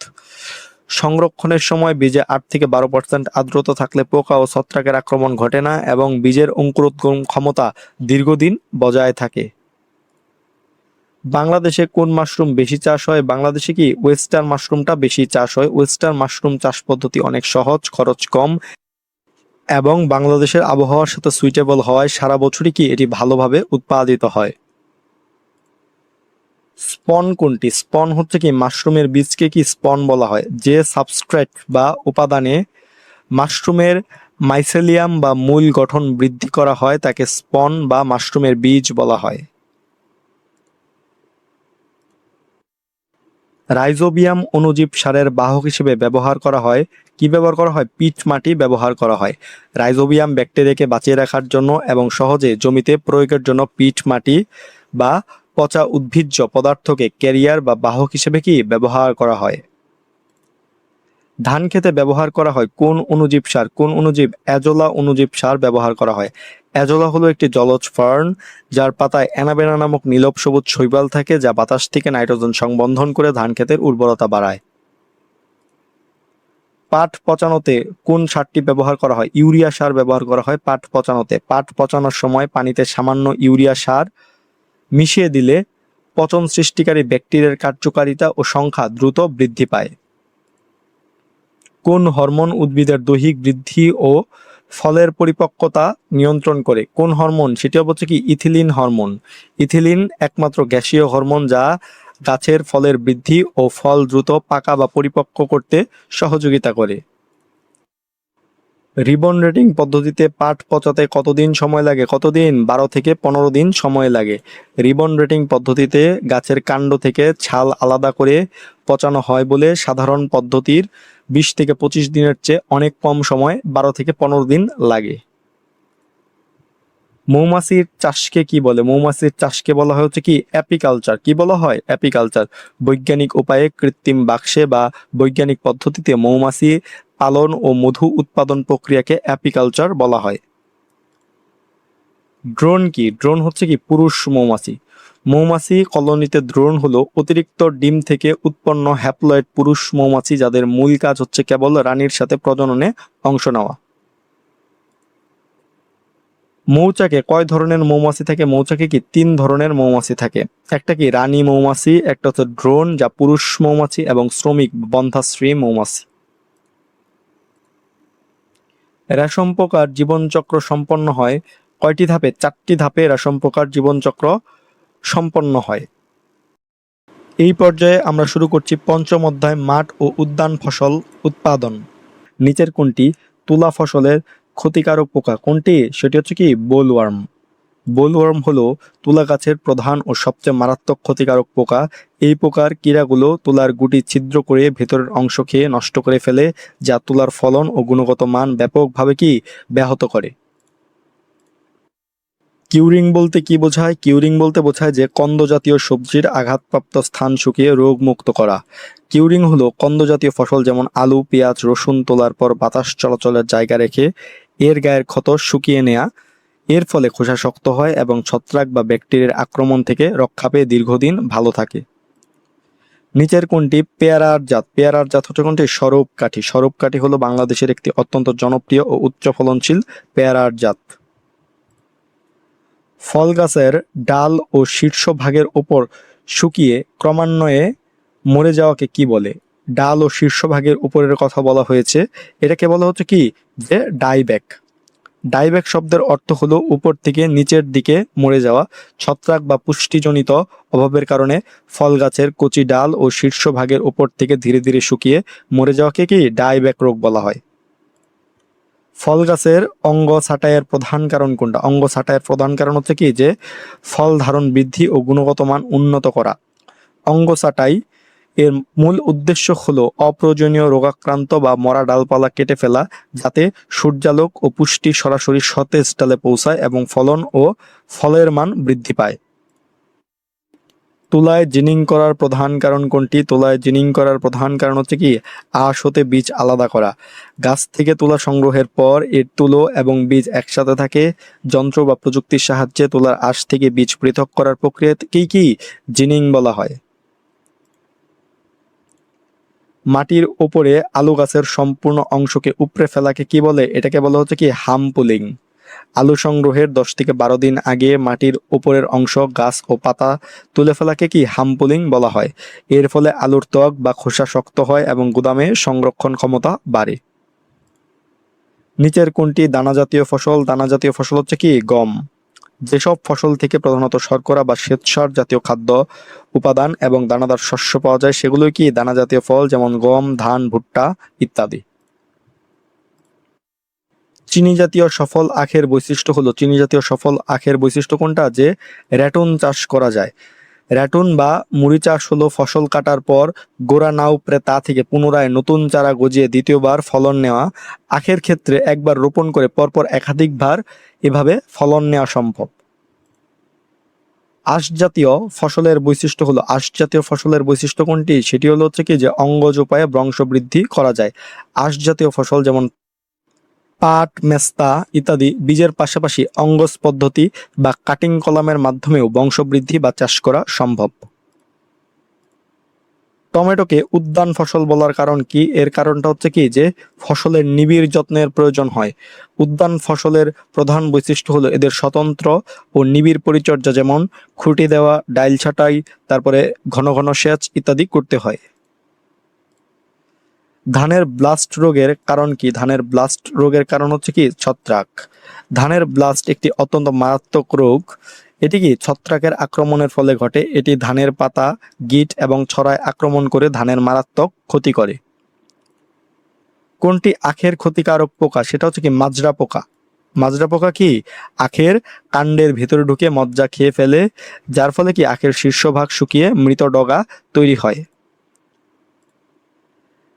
সংরক্ষণের সময় বীজে 8 থেকে 12% আর্দ্রতা থাকলে পোকা ও ছত্রাকের আক্রমণ ঘটে না এবং বীজের অঙ্কুরোদ্গম ক্ষমতা দীর্ঘদিন বজায় থাকে। বাংলাদেশে কোন মাশরুম বেশি চাষ হয়? বাংলাদেশে কি ওয়েস্টার্ন মাশরুমটা বেশি চাষ হয়। ওয়েস্টার্ন মাশরুম চাষ পদ্ধতি অনেক সহজ, খরচ কম এবং বাংলাদেশের আবহাওয়ার সাথে সুইটেবল হওয়ায় সারা বছরই কি এটি ভালোভাবে উৎপাদিত হয়। স্পন কোনটি? স্পন হচ্ছে কি মাশরুমের বীজকে কি স্পন বলা হয়। যে সাবস্ট্রেট বা উপাদানে মাশরুমের মাইসেলিয়াম বা মূল গঠন বৃদ্ধি করা হয় তাকে স্পন বা মাশরুমের বীজ বলা হয়। রাইজোবিয়াম অণুজীব সারের বাহক হিসেবে ব্যবহার করা হয়। কি ব্যবহার করা হয়? পিট মাটি ব্যবহার করা হয়। রাইজোবিয়াম ব্যাকটেরিয়াকে বাঁচিয়ে রাখার জন্য এবং সহজে জমিতে প্রয়োগের জন্য পিট মাটি বা পচা উদ্ভিজ্জ পদার্থকে ক্যারিয়ার বা বাহক হিসেবে কি ব্যবহার করা হয়। ধান খেতে ব্যবহার করা হয় কোন অণুজীব সার? কোন অণুজীব? অ্যাজোলা অণুজীব সার ব্যবহার করা হয়। অ্যাজোলা হলো একটি জলজ ফার্ন যার পাতায় অ্যানাবেনা নামক নীলব সবুজ শৈবাল থাকে যা বাতাস থেকে নাইট্রোজেন সংবন্ধন করে ধান ক্ষেতের উর্বরতা বাড়ায়। পাট পচানোতে কোন সারটি ব্যবহার করা হয়? ইউরিয়া সার ব্যবহার করা হয় পাট পচানোতে। পাট পচানোর সময় পানিতে সামান্য ইউরিয়া সার মিশিয়ে দিলে পচন সৃষ্টিকারী ব্যাকটেরিয়ার কার্যকারিতা ও সংখ্যা দ্রুত বৃদ্ধি পায়। কোন হরমোন উদ্ভিদের দৈহিক বৃদ্ধি ও ফলের পরিপক্কতা নিয়ন্ত্রণ করে? কোন হরমোন? সেটি হচ্ছে কি ইথিলিন হরমোন। ইথিলিন একমাত্র গ্যাসীয় হরমোন যা গাছের ফলের বৃদ্ধি ও ফল দ্রুত পাকা বা পরিপক্ক করতে সহযোগিতা করে। রিবন রেটিং পদ্ধতিতে পাট পচাতে কতদিন সময় লাগে? কতদিন? 12 থেকে 15 দিন সময় লাগে। রিবন রেটিং পদ্ধতিতে গাছের কাণ্ড থেকে ছাল আলাদা করে পচানো হয় বলে সাধারণ পদ্ধতির 20 থেকে 25 দিনের চেয়ে অনেক কম সময় 12 থেকে 15 দিন লাগে। মৌমাছির চাষকে কি বলে? মৌমাছির চাষকে বলা হয় হচ্ছে কি অ্যাপিকালচার। কি বলা হয়? অ্যাপিকালচার। বৈজ্ঞানিক উপায়ে কৃত্রিম বাক্সে বা বৈজ্ঞানিক পদ্ধতিতে মৌমাছি পালন ও মধু উৎপাদন প্রক্রিয়াকে অ্যাপিকালচার বলা হয়। ড্রোন কি? ড্রোন হচ্ছে কি পুরুষ মৌমাছি। মৌমাছি কলোনিতে ড্রোন হলো অতিরিক্ত ডিম থেকে উৎপন্ন হ্যাপ্লয়েড পুরুষ মৌমাছি যাদের মূল কাজ হচ্ছে কেবল রানীর সাথে প্রজননে অংশ নেওয়া। মৌচাকে কয় ধরনের মৌমাছি থাকে? মৌচাকে কি 3 ধরনের মৌমাছি থাকে। একটা কি রানী মৌমাছি, একটা হচ্ছে ড্রোন যা পুরুষ মৌমাছি এবং শ্রমিক বন্ধাশ্রী মৌমাছি। রেশম পোকার জীবনচক্র সম্পন্ন হয় কয়টি ধাপে? 4টি ধাপে রেশম পোকার জীবনচক্র সম্পন্ন হয়। এই পর্যায়ে আমরা শুরু করছি পঞ্চম অধ্যায় মাঠ ও উদ্যান ফসল উৎপাদন। নিচের কোনটি তুলা ফসলের ক্ষতিকারক পোকা? কোনটি? সেটি হচ্ছে কি বোলওয়ার্ম। বোলওয়ার্ম হলো তুলা গাছের প্রধান ও সবচেয়ে মারাত্মক ক্ষতিকারক পোকা। এই পোকার কীড়াগুলো তুলার গুটি ছিদ্র করে ভেতরের অংশ খেয়ে নষ্ট করে ফেলে, যা তুলার ফলন ও গুণগত মান ব্যাপকভাবে কি ব্যাহত করে। কিউরিং বলতে কি বোঝায়? কিউরিং বলতে বোঝায় যে কন্দ জাতীয় সবজির আঘাতপ্রাপ্ত স্থান শুকিয়ে রোগ মুক্ত করা। কিউরিং হলো কন্দ জাতীয় ফসল যেমন আলু, পেঁয়াজ, রসুন তোলার পর বাতাস চলাচলের জায়গা রেখে এর গায়ের ক্ষত শুকিয়ে নেয়া। এর ফলে খোসা শক্ত হয় এবং ছত্রাক বা ব্যাকটেরিয়ার আক্রমণ থেকে রক্ষা পেয়ে দীর্ঘদিন ভালো থাকে। নিচের কোনটি পেয়ারার জাত? পেয়ারার জাত হচ্ছে কোনটি? স্বরূপকাঠি। স্বরূপকাঠি হলো বাংলাদেশের একটি অত্যন্ত জনপ্রিয় ও উচ্চ ফলনশীল পেয়ারার জাত। ফল গাছের ডাল ও শীর্ষভাগের ওপর শুকিয়ে ক্রমান্বয়ে মরে যাওয়াকে কি বলে? ডাল ও শীর্ষভাগের উপরের কথা বলা হয়েছে, এটাকে বলা হচ্ছে কি যে ডাইব্যাক। ডাইব্যাক শব্দের অর্থ হলো উপর থেকে নিচের দিকে মরে যাওয়া। ছত্রাক বা পুষ্টিজনিত অভাবের কারণে ফল গাছের কচি ডাল ও শীর্ষভাগের উপর থেকে ধীরে ধীরে শুকিয়ে মরে যাওয়াকে কি ডাইব্যাক রোগ বলা হয়। ফল গাছের অঙ্গ ছাঁটাইয়ের প্রধান কারণ কোনটা? অঙ্গ ছাঁটাইয়ের প্রধান কারণ হচ্ছে কি যে ফল ধারণ বৃদ্ধি ও গুণগত মান উন্নত করা। অঙ্গ ছাঁটাই এর মূল উদ্দেশ্য হলো অপ্রয়োজনীয় রোগাক্রান্ত বা মরা ডালপালা কেটে ফেলা, যাতে সূর্যালোক ও পুষ্টি সরাসরি সতেজ ডালে পৌঁছায় এবং ফলন ও ফলের মান বৃদ্ধি পায়। তুলায় জিনিং করার প্রধান কারণ কোনটি? তুলায় জিনিং করার প্রধান কারণ হচ্ছে কি আঁশ হতে বীজ আলাদা করা। গাছ থেকে তুলা সংগ্রহের পর এর তুলো এবং বীজ একসাথে থাকে। যন্ত্র বা প্রযুক্তির সাহায্যে তুলার আঁশ থেকে বীজ পৃথক করার প্রক্রিয়াকেই কি জিনিং বলা হয়। মাটির ওপরে আলু গাছের সম্পূর্ণ অংশকে উপড়ে ফেলাকে কি বলে? এটাকে বলা হচ্ছে কি হামপুলিং। আলু সংগ্রহের 10 থেকে 12 দিন আগে মাটির উপরের অংশ, গাছ ও পাতা তুলে ফেলাকে কি হামপুলিং বলা হয়। এর ফলে আলুর ত্বক বা খোসা শক্ত হয় এবং গুদামে সংরক্ষণ ক্ষমতা বাড়ে। নিচের কোনটি দানা জাতীয় ফসল? দানা জাতীয় ফসল হচ্ছে কি গম। যেসব ফসল থেকে প্রধানত শর্করা বা শ্বেতসার জাতীয় খাদ্য উপাদান এবং দানাদার শস্য পাওয়া যায় সেগুলোই কি দানা জাতীয় ফল, যেমন গম, ধান, ভুট্টা ইত্যাদি। চিনি জাতীয় সফল আখের বৈশিষ্ট্য হলো, চিনি জাতীয় সফল আখের বৈশিষ্ট্য কোনটা? যে রেটুন চাষ করা যায়। রেটুন বা মুড়ি চাষ হলো ফসল কাটার পর গোড়া না উপড়ে তা থেকে পুনরায় নতুন চারা গজিয়ে দ্বিতীয়বার ফলন নেওয়া। আখের ক্ষেত্রে একবার রোপণ করে পরপর একাধিকবার এভাবে ফলন নেওয়া সম্ভব। আঁশ জাতীয় ফসলের বৈশিষ্ট্য হলো, আঁশ জাতীয় ফসলের বৈশিষ্ট্য কোনটি? সেটি হলো হচ্ছে কি যে অঙ্গজ উপায়ে বংশবৃদ্ধি করা যায়। আঁশ জাতীয় ফসল যেমন পাট, মেস্তা ইত্যাদি বীজের পাশাপাশি অঙ্গজ পদ্ধতি বা কাটিং কলামের মাধ্যমেও বংশবৃদ্ধি বা চাষ করা সম্ভব। টমেটোকে উদ্যান ফসল বলার কারণ কি? এর কারণটা হচ্ছে কি যে ফসলের নিবিড় যত্নের প্রয়োজন হয়। উদ্যান ফসলের প্রধান বৈশিষ্ট্য হলো এদের স্বতন্ত্র ও নিবিড় পরিচর্যা, যেমন খুঁটি দেওয়া, ডাইল ছাঁটাই, তারপরে ঘন ঘন সেচ ইত্যাদি করতে হয়। ধানের ব্লাস্ট রোগের কারণ কি? ধানের ব্লাস্ট রোগের কারণ হচ্ছে কি ছত্রাক। ধানের ব্লাস্ট একটি অত্যন্ত মারাত্মক রোগ। এটি কি ছত্রাকের আক্রমণের ফলে ঘটে। এটি ধানের পাতা, গিট এবং ছড়ায় আক্রমণ করে ধানের মারাত্মক ক্ষতি করে। কোনটি আখের ক্ষতিকারক পোকা? সেটা হচ্ছে কি মাজরা পোকা। মাজরা পোকা কি আখের কাণ্ডের ভিতরে ঢুকে মজ্জা খেয়ে ফেলে, যার ফলে কি আখের শীর্ষভাগ শুকিয়ে মৃত ডগা তৈরি হয়।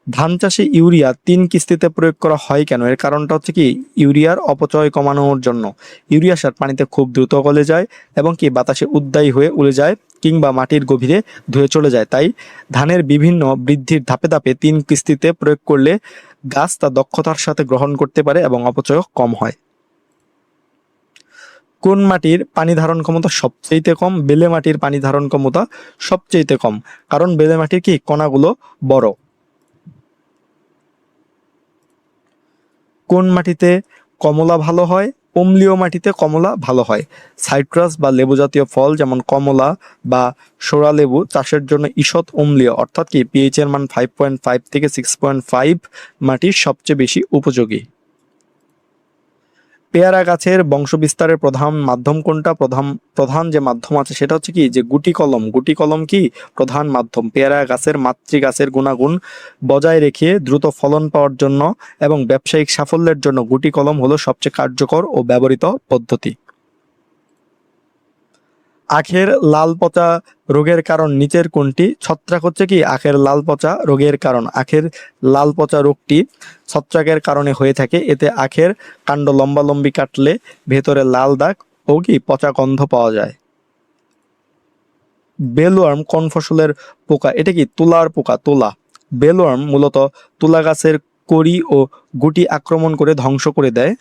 ধান চাষে ইউরিয়া 3 কিস্তিতে প্রয়োগ করা হয় কেন? এর কারণটা হচ্ছে কি ইউরিয়ার অপচয় কমানোর জন্য। ইউরিয়া সার পানিতে খুব দ্রুত গলে যায় এবং কি বাতাসে উদ্দায়ী হয়ে উড়ে যায় কিংবা মাটির গভীরে ধুয়ে চলে যায়। তাই ধানের বিভিন্ন বৃদ্ধির ধাপে ধাপে 3 কিস্তিতে প্রয়োগ করলে গাছ তা দক্ষতার সাথে গ্রহণ করতে পারে এবং অপচয় কম হয়। কোন মাটির পানি ধারণ ক্ষমতা সবচেয়ে কম? বেলে মাটির পানি ধারণ ক্ষমতা সবচেয়ে কম, কারণ বেলে মাটির কি কণাগুলো বড়। কোন মাটিতে কমলা ভালো হয়? অম্লীয় মাটিতে কমলা ভালো হয়। সাইট্রাস বা লেবু জাতীয় ফল যেমন কমলা বা সোরা লেবু চাষের জন্য ঈষৎ অম্লীয়, অর্থাৎ কি পিএইচ এর মান 5.5 থেকে 6.5 মাটির সবচেয়ে বেশি উপযোগী। পেয়ারা গাছের বংশবিস্তারের প্রধান মাধ্যম কোনটা? প্রধান যে মাধ্যম আছে সেটা হচ্ছে কি যে গুটি কলম। গুটি কলম কি প্রধান মাধ্যম। পেয়ারা গাছের মাতৃ গাছের গুণাগুণ বজায় রেখে দ্রুত ফলন পাওয়ার জন্য এবং ব্যবসায়িক সাফল্যের জন্য গুটি কলম হলো সবচেয়ে কার্যকর ও ব্যবহৃত পদ্ধতি। আখের লাল পচা রোগের কারণ নিচের কোনটি? ছত্রাক হচ্ছে কি আখের লাল পচা রোগের কারণ। আখের লাল পচা রোগটি ছত্রাকের কারণে হয়ে থাকে। এতে আখের কাণ্ড লম্বালম্বি কাটলে ভেতরে লাল দাগ ও কি পচা গন্ধ পাওয়া যায়। বেলওয়ার্ম কোন ফসলের পোকা? এটা কি তুলার পোকা, তুলা। বেলওয়ার্ম মূলত তুলা গাছের কড়ি ও গুটি আক্রমণ করে ধ্বংস করে দেয়।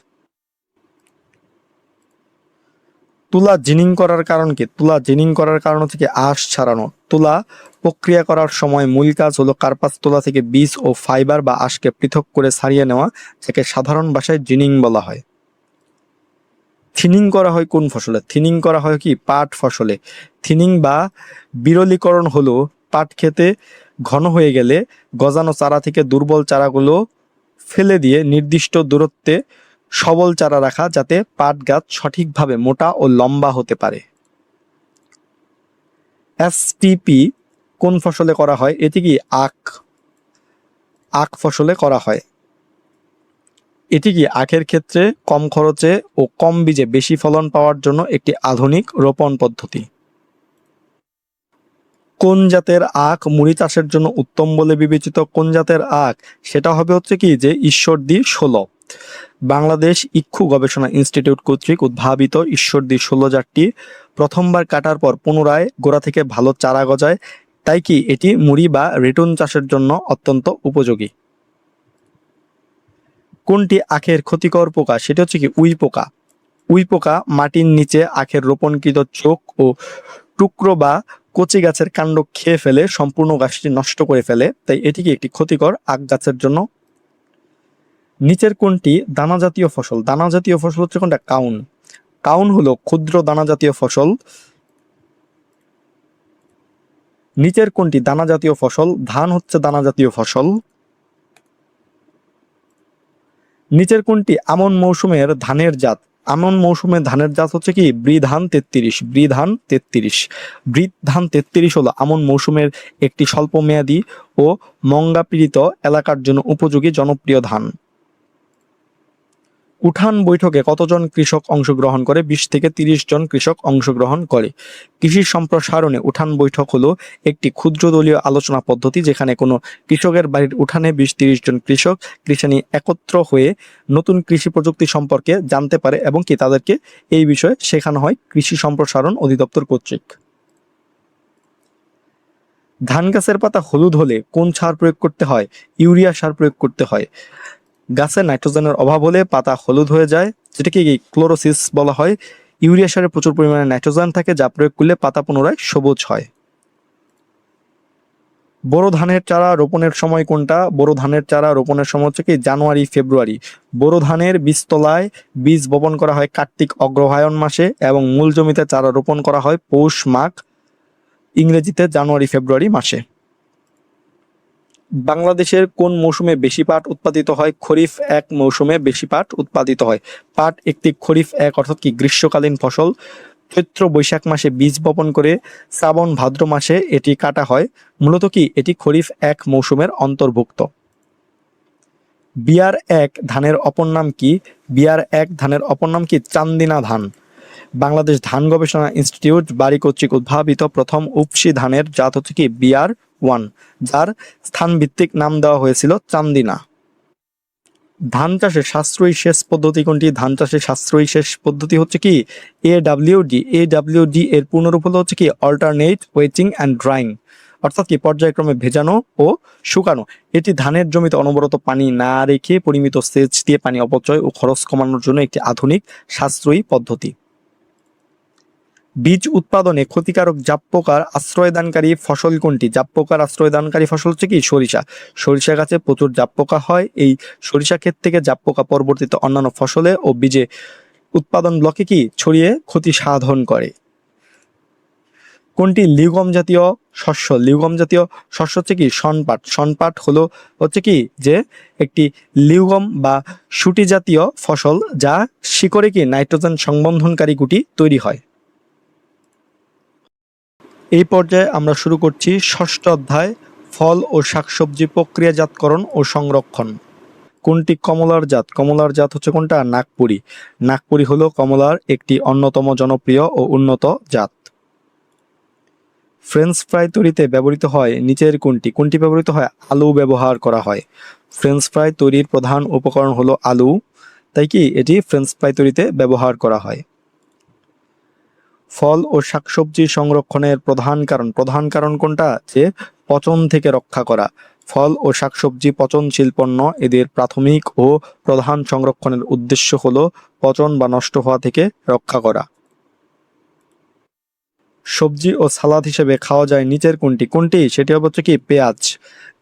তুলা জিনিং করার কারণ কি? তুলা জিনিং করার কারণ হচ্ছে কি আঁশ ছাড়ানো। তুলা প্রক্রিয়া করার সময় মূল কাজ হলো কার্পাস তুলা থেকে বীজ ও ফাইবার বা আঁশকে পৃথক করে ছাড়িয়ে নেওয়া, যাকে সাধারণ ভাষায় জিনিং বলা হয়। থিনিং করা হয় কোন ফসলে? থিনিং করা হয় কি পাট ফসলে। থিনিং বা বিরলীকরণ হলো পাট খেতে ঘন হয়ে গেলে গজানো চারা থেকে দুর্বল চারাগুলো ফেলে দিয়ে নির্দিষ্ট দূরত্বে সবল চারা রাখা, যাতে পাট গাছ সঠিকভাবে মোটা ও লম্বা হতে পারে। এসটিপি কোন ফসলে করা হয়? এটি কি আখ ফসলে করা হয়। এটি কি আখের ক্ষেত্রে কম খরচে ও কম বীজে বেশি ফলন পাওয়ার জন্য একটি আধুনিক রোপণ পদ্ধতি। কোন জাতের আখ মুড়ি চাষের জন্য উত্তম বলে বিবেচিত? কোন জাতের আখ? সেটা হবে হচ্ছে কি যে ঈশ্বরদী 16। বাংলাদেশ ইক্ষু গবেষণা ইনস্টিটিউট কর্তৃক উদ্ভাবিত ঈশ্বরদী 16 জাতটি প্রথমবার কাটার পর পুনরায় গোড়া থেকে ভালো চারা গজায়, তাই কি এটি মুড়ি বা রেটুন চাষের জন্য অত্যন্ত উপযোগী। কোনটি আখের ক্ষতিকর পোকা? সেটা হচ্ছে কি উই পোকা। উই পোকা মাটির নিচে আখের রোপণকৃত চোখ ও টুকরো বা কচি গাছের কাণ্ড খেয়ে ফেলে সম্পূর্ণ গাছটি নষ্ট করে ফেলে, তাই এটি কি একটি ক্ষতিকর আখ গাছের জন্য। নিচের কোনটি দানা জাতীয় ফসল? দানা জাতীয় ফসল হচ্ছে কোনটা? কাউন। কাউন হলো ক্ষুদ্র দানা জাতীয় ফসল। নিচের কোনটি দানা জাতীয় ফসল? ধান হচ্ছে দানা জাতীয় ফসল। নিচের কোনটি আমন মৌসুমের ধানের জাত? আমন মৌসুমের ধানের জাত হচ্ছে কি বৃধান 33। বৃধান 33। বৃধান 33 হলো আমন মৌসুমের একটি স্বল্প মেয়াদী ও মঙ্গা পীড়িত এলাকার জন্য উপযোগী জনপ্রিয় ধান। উঠান বৈঠকে কতজন কৃষক অংশগ্রহণ করে? 20 থেকে 30 জন কৃষক অংশগ্রহণ করে। কৃষি সম্প্রসারণে উঠান বৈঠক হলো একটি ক্ষুদ্র দলীয় আলোচনা পদ্ধতি, যেখানে কোনো কৃষকের বাড়ির উঠানে 20-30 জন কৃষানি একত্র হয়ে নতুন কৃষি প্রযুক্তি সম্পর্কে জানতে পারে এবং কি তাদেরকে এই বিষয়ে শেখানো হয় কৃষি সম্প্রসারণ অধিদপ্তর কর্তৃক। ধান গাছের পাতা হলুদ হলে কোন সার প্রয়োগ করতে হয়? ইউরিয়া সার প্রয়োগ করতে হয়। গাছে নাইট্রোজেনের অভাব হলে পাতা হলুদ হয়ে যায়, যেটাকে ক্লোরোসিস বলা হয়। ইউরিয়া সারে প্রচুর পরিমাণে নাইট্রোজেন থাকে, যা প্রয়োগ করলে পাতা পুনরায় সবুজ হয়। বোরো ধানের চারা রোপণের সময় কোনটা? বোরো ধানের চারা রোপণের সময় হচ্ছে কি জানুয়ারি ফেব্রুয়ারি। বোরো ধানের বীজতলায় বীজ বপন করা হয় কার্তিক অগ্রহায়ণ মাসে এবং মূল জমিতে চারা রোপণ করা হয় পৌষ মাঘ, ইংরেজিতে জানুয়ারি ফেব্রুয়ারি মাসে। বাংলাদেশের কোন মৌসুমে বেশি পাট উৎপাদিত হয়? খরিফ এক মৌসুমে বেশি পাট উৎপাদিত হয়। পাট একটি খরিফ এক অর্থাৎ কি গ্রীষ্মকালীন ফসল। চৈত্র বৈশাখ মাসে বীজ বপন করে শ্রাবণ ভাদ্র মাসে এটি কাটা হয়। মূলত কি এটি খরিফ এক মৌসুমের অন্তর্ভুক্ত। বিআর এক ধানের অপর নাম কি? বিআর এক ধানের অপর নাম কি? চান্দিনা ধান। বাংলাদেশ ধান গবেষণা ইনস্টিটিউট বাড়ি কর্তৃক উদ্ভাবিত প্রথম উপসি ধানের জাত হচ্ছে কি বিআর ওয়ান, যার স্থানভিত্তিক নাম দেওয়া হয়েছিল চান্দিনা। ধান চাষে সাশ্রয়ী সেচ পদ্ধতি কোনটি? ধান চাষে সাশ্রয়ী সেচ পদ্ধতি হচ্ছে কি AWD। AWD এর পূর্ণরূপ হলো হচ্ছে কি অল্টারনেট ওয়েচিং অ্যান্ড ড্রাইং, অর্থাৎ কি পর্যায়ক্রমে ভেজানো ও শুকানো। এটি ধানের জমিতে অনবরত পানি না রেখে পরিমিত সেচ দিয়ে পানি অপচয় ও খরচ কমানোর জন্য একটি আধুনিক সাশ্রয়ী পদ্ধতি। বীজ উৎপাদনে ক্ষতিকারক জাপ পোকার আশ্রয়দানকারী ফসল কোনটি? জাপ পোকার আশ্রয়দানকারী ফসল হচ্ছে কি সরিষা। সরিষা গাছে প্রচুর জাপ পোকা হয়। এই সরিষা ক্ষেত থেকে জাপ পোকা পরবর্তীতে অন্যান্য ফসলে ও বীজে উৎপাদন ব্লকে কি ছড়িয়ে ক্ষতি সাধন করে। কোনটি লিউগম জাতীয় শস্য? লিউগম জাতীয় শস্য হচ্ছে কি শনপাট। শনপাট হলো হচ্ছে কি যে একটি লিউগম বা শুটি জাতীয় ফসল, যা শিকড়ে কি নাইট্রোজেন সংবন্ধনকারী গুটি তৈরি হয়। এই পর্যায়ে আমরা শুরু করছি ষষ্ঠ অধ্যায়, ফল ও শাকসবজি প্রক্রিয়াজাতকরণ ও সংরক্ষণ। কোনটি কমলার জাত? কমলার জাত হচ্ছে কোনটা? নাগপুরি। নাগপুরি হলো কমলার একটি অন্যতম জনপ্রিয় ও উন্নত জাত। ফ্রেঞ্চ ফ্রাই তৈরিতে ব্যবহৃত হয় নিচের কোনটি? কোনটি ব্যবহৃত হয়? আলু ব্যবহার করা হয়। ফ্রেঞ্চ ফ্রাই তৈরির প্রধান উপকরণ হলো আলু, তাই কি এটি ফ্রেঞ্চ ফ্রাই তৈরিতে ব্যবহার করা হয়। ফল ও শাকসবজি সংরক্ষণের প্রধান কারণ কোনটা? যে পচন থেকে রক্ষা করা। ফল ও শাকসবজি পচনশীল পণ্য, এদের প্রাথমিক ও প্রধান সংরক্ষণের উদ্দেশ্য হলো পচন বা নষ্ট হওয়া থেকে রক্ষা করা। সবজি ও সালাদ হিসেবে খাওয়া যায় নিচের কোনটি? কোনটি? সেটি হচ্ছে কি পেঁয়াজ।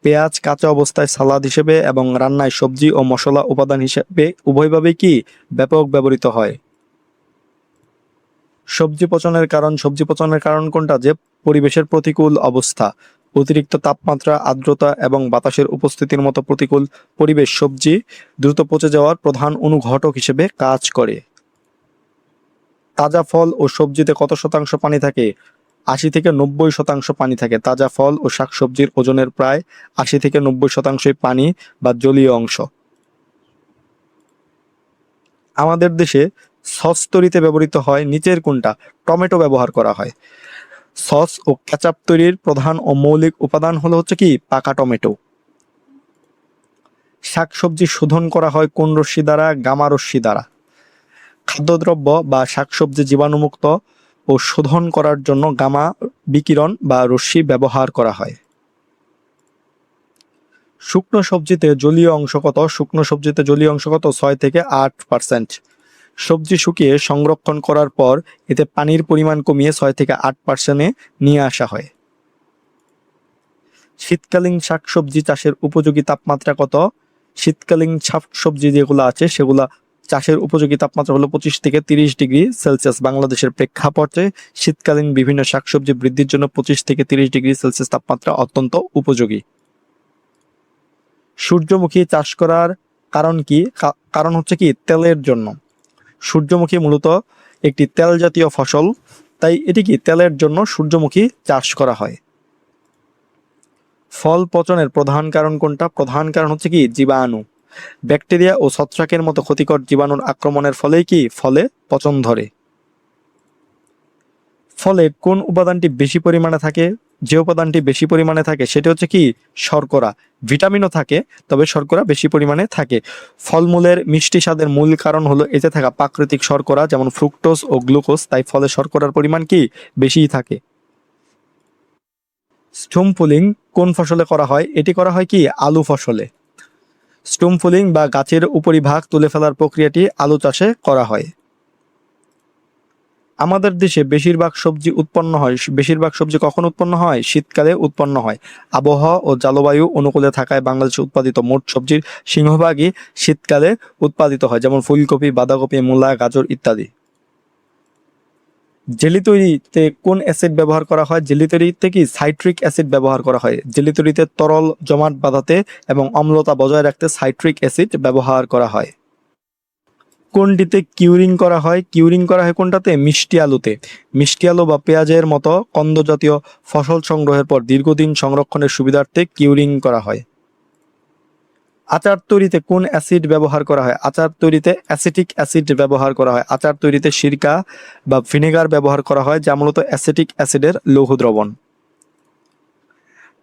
পেঁয়াজ কাঁচা অবস্থায় সালাদ হিসেবে এবং রান্নায় সবজি ও মশলা উপাদান হিসেবে উভয়ভাবেই কি ব্যাপক ব্যবহৃত হয়। সবজি পচনের কারণ কোনটা? যে পরিবেশের প্রতিকূল অবস্থা, অতিরিক্ত তাপমাত্রা, আর্দ্রতা এবং বাতাসের উপস্থিতির মতো প্রতিকূল পরিবেশ সবজি দ্রুত পচে যাওয়ার প্রধান অনুঘটক হিসেবে কাজ করে। তাজা ফল ও সবজিতে কত শতাংশ পানি থাকে? 80-90% পানি থাকে। তাজা ফল ও শাকসবজির ওজনের প্রায় 80-90% পানি বা জলীয় অংশ। আমাদের দেশে সস তৈরিতে ব্যবহৃত হয় নিচের কোনটা? টমেটো ব্যবহার করা হয়। সস ও কেচাপ তৈরির প্রধান ও মৌলিক উপাদান হলো হচ্ছে কি পাকা টমেটো। শাকসবজি শোধন করা হয় কোন রশ্মি দ্বারা? গামা রশ্মি দ্বারা। খাদ্যদ্রব্য বা শাকসবজি জীবাণুমুক্ত ও শোধন করার জন্য গামা বিকিরণ বা রশ্মি ব্যবহার করা হয়। শুকনো সবজিতে জলীয় অংশ কত? শুকনো সবজিতে জলীয় অংশ কত? 6-8%। সবজি শুকিয়ে সংরক্ষণ করার পর এতে পানির পরিমাণ কমিয়ে 6-8%-এ নিয়ে আসা হয়। শীতকালীন শাকসবজি চাষের উপযোগী তাপমাত্রা কত? শীতকালীন শাকসবজি যেগুলো আছে সেগুলা চাষের উপযোগী তাপমাত্রা হলো 25-30 ডিগ্রি সেলসিয়াস। বাংলাদেশের প্রেক্ষাপটে শীতকালীন বিভিন্ন শাকসবজি বৃদ্ধির জন্য 25-30 ডিগ্রি সেলসিয়াস তাপমাত্রা অত্যন্ত উপযোগী। সূর্যমুখী চাষ করার কারণ কি? কারণ হচ্ছে কি তেলের জন্য। সূর্যমুখী মূলত একটি তেল জাতীয় ফসল, তাই এটি কি তেলের জন্য সূর্যমুখী চাষ করা হয়। ফল পচনের প্রধান কারণ কোনটা? প্রধান কারণ হচ্ছে কি জীবাণু। ব্যাকটেরিয়া ও ছত্রাকের মতো ক্ষতিকর জীবাণুর আক্রমণের ফলেই কি ফলে পচন ধরে। ফলে কোন উপাদানটি বেশি পরিমাণে থাকে? যে উপাদানটি বেশি পরিমাণে থাকে সেটা হচ্ছে কি শর্করা। ভিটামিনও থাকে, তবে শর্করা বেশি পরিমাণে থাকে। ফলমূলের মিষ্টি স্বাদের মূল কারণ হলো এতে থাকা প্রাকৃতিক শর্করা, যেমন ফ্রুক্টোজ ও গ্লুকোজ, তাই ফলে শর্করার পরিমাণ কি বেশিই থাকে। স্টুম ফুলিং কোন ফসলে করা হয়? এটি করা হয় কি আলু ফসলে। স্টুম ফুলিং বা গাছের উপরিভাগ তুলে ফেলার প্রক্রিয়াটি আলু চাষে করা হয়। আমাদের দেশে বেশিরভাগ সবজি কখন উৎপন্ন হয়? শীতকালে উৎপন্ন হয়। আবহাওয়া ও জলবায়ু অনুকূলে থাকায় বাংলাদেশে উৎপাদিত মোট সবজির সিংহভাগই শীতকালে উৎপাদিত হয়, যেমন ফুলকপি, বাঁধাকপি, মূলা, গাজর ইত্যাদি। জেলি তৈরিতে কোন অ্যাসিড ব্যবহার করা হয়? জেলি তৈরিতে কি সাইট্রিক অ্যাসিড ব্যবহার করা হয়। জেলি তৈরিতে তরল জমাট বাঁধাতে এবং অম্লতা বজায় রাখতে সাইট্রিক অ্যাসিড ব্যবহার করা হয়। কোনটিতে কিউরিং করা হয়? কিউরিং করা হয় কোনটাতে? মিষ্টি আলুতে। মিষ্টি আলু বা পেঁয়াজের মতো কন্দ জাতীয় ফসল সংগ্রহের পর দীর্ঘদিন সংরক্ষণের সুবিধার্থে কিউরিং করা হয়। আচার তৈরিতে কোন অ্যাসিড ব্যবহার করা হয়? আচার তৈরিতে অ্যাসিটিক অ্যাসিড ব্যবহার করা হয়। আচার তৈরিতে সিরকা বা ভিনেগার ব্যবহার করা হয়, যা মূলত অ্যাসিটিক অ্যাসিডের লৌহ দ্রবণ।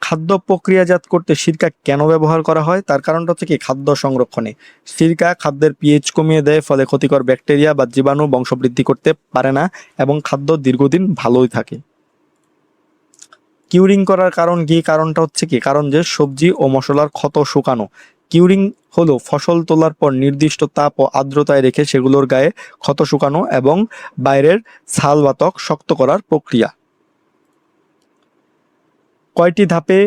খাদ্য প্রক্রিয়াজাত করতে সিরকা কেন ব্যবহার করা হয়? তার কারণটা হচ্ছে কি খাদ্য সংরক্ষণে। সিরকা খাদ্যের পিএইচ কমিয়ে দেয়, ফলে ক্ষতিকর ব্যাকটেরিয়া বা জীবাণু বংশবৃদ্ধি করতে পারে না এবং খাদ্য দীর্ঘদিন ভালোই থাকে। কিউরিং করার কারণ কি? কারণটা হচ্ছে কি কারণ যে সবজি ও মশলার ক্ষত শুকানো। কিউরিং হলো ফসল তোলার পর নির্দিষ্ট তাপ ও আর্দ্রতায় রেখে সেগুলোর গায়ে ক্ষত শুকানো এবং বাইরের ছাল বা ত্বক শক্ত করার প্রক্রিয়া। কয়টি ধাপে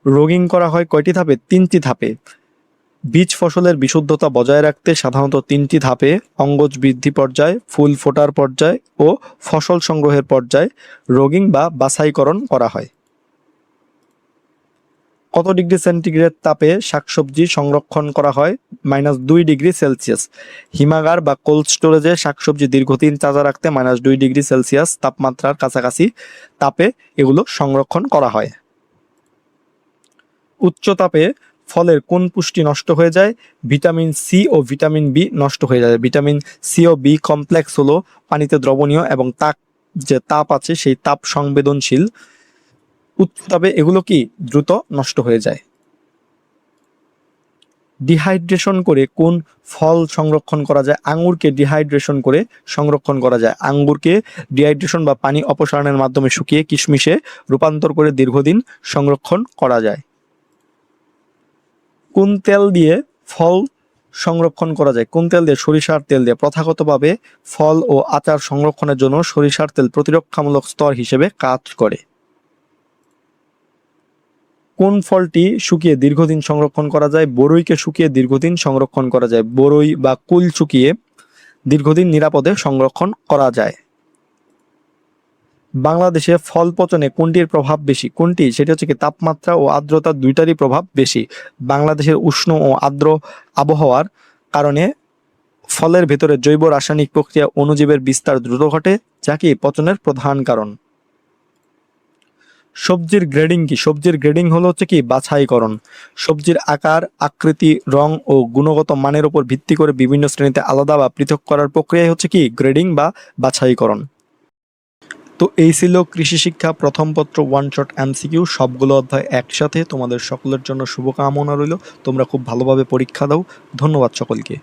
রোগিং করা হয়? কয়টি ধাপে? 3টি ধাপে। বীজ ফসলের বিশুদ্ধতা বজায় রাখতে সাধারণত 3টি ধাপে অঙ্গজ বৃদ্ধি পর্যায়, ফুল ফোটার পর্যায় ও ফসল সংগ্রহের পর্যায় রোগিং বা বাছাইকরণ করা হয়। কত ডিগ্রি সেন্টিগ্রেড তাপে শাকসবজি সংরক্ষণ করা হয়? -2 ডিগ্রি সেলসিয়াস। হিমাগার বা কোল্ড স্টোরেজে শাকসবজি দীর্ঘদিন তাজা রাখতে -2 ডিগ্রি সেলসিয়াস তাপমাত্রার কাছাকাছি তাপে এগুলো সংরক্ষণ করা হয়। উচ্চ তাপে ফলের কোন পুষ্টি নষ্ট হয়ে যায়? ভিটামিন সি ও ভিটামিন বি নষ্ট হয়ে যায়। ভিটামিন সি ও বি কমপ্লেক্স হলো পানিতে দ্রবণীয় এবং তাপ আছে সেই তাপ সংবেদনশীল। উচ্চ তাপে এগুলো কি দ্রুত নষ্ট হয়ে যায়। ডিহাইড্রেশন করে কোন ফল সংরক্ষণ করা যায়? আঙ্গুরকে ডিহাইড্রেশন করে সংরক্ষণ করা যায়। আঙ্গুরকে ডিহাইড্রেশন বা পানি অপসারণের মাধ্যমে শুকিয়ে কিশমিশে রূপান্তর করে দীর্ঘদিন সংরক্ষণ করা যায়। কোন তেল দিয়ে ফল সংরক্ষণ করা যায়? কোন তেল দিয়ে? সরিষার তেল দিয়ে। প্রথাগতভাবে ফল ও আচার সংরক্ষণের জন্য সরিষার তেল প্রতিরক্ষামূলক স্তর হিসেবে কাজ করে। কোন ফলটি শুকিয়ে দীর্ঘদিন সংরক্ষণ করা যায়? বরইকে শুকিয়ে দীর্ঘদিন সংরক্ষণ করা যায়। বরই বা কুল শুকিয়ে দীর্ঘদিন নিরাপদে সংরক্ষণ করা যায়। বাংলাদেশে ফল পচনে কোনটির প্রভাব বেশি? কোনটি? সেটা হচ্ছে কি তাপমাত্রা ও আর্দ্রতা দুইটারই প্রভাব বেশি। বাংলাদেশের উষ্ণ ও আর্দ্র আবহাওয়ার কারণে ফলের ভেতরে জৈব রাসায়নিক প্রক্রিয়া অণুজীবের বিস্তার দ্রুত ঘটে, যা কি পচনের প্রধান কারণ। সবজির গ্রেডিং কি? সবজির গ্রেডিং হলো হচ্ছে কি বাছাইকরণ। সবজির আকার, আকৃতি, রং ও গুণগত মানের উপর ভিত্তি করে বিভিন্ন শ্রেণীতে আলাদা বা পৃথক করার প্রক্রিয়াই হচ্ছে কি গ্রেডিং বা বাছাইকরণ। তো এই ছিল কৃষি শিক্ষা প্রথম পত্র ওয়ান শট এমসিকিউ, সবগুলো অধ্যায় একসাথে। তোমাদের সকলের জন্য শুভকামনা রইল, তোমরা খুব ভালোভাবে পরীক্ষা দাও। ধন্যবাদ সকলকে।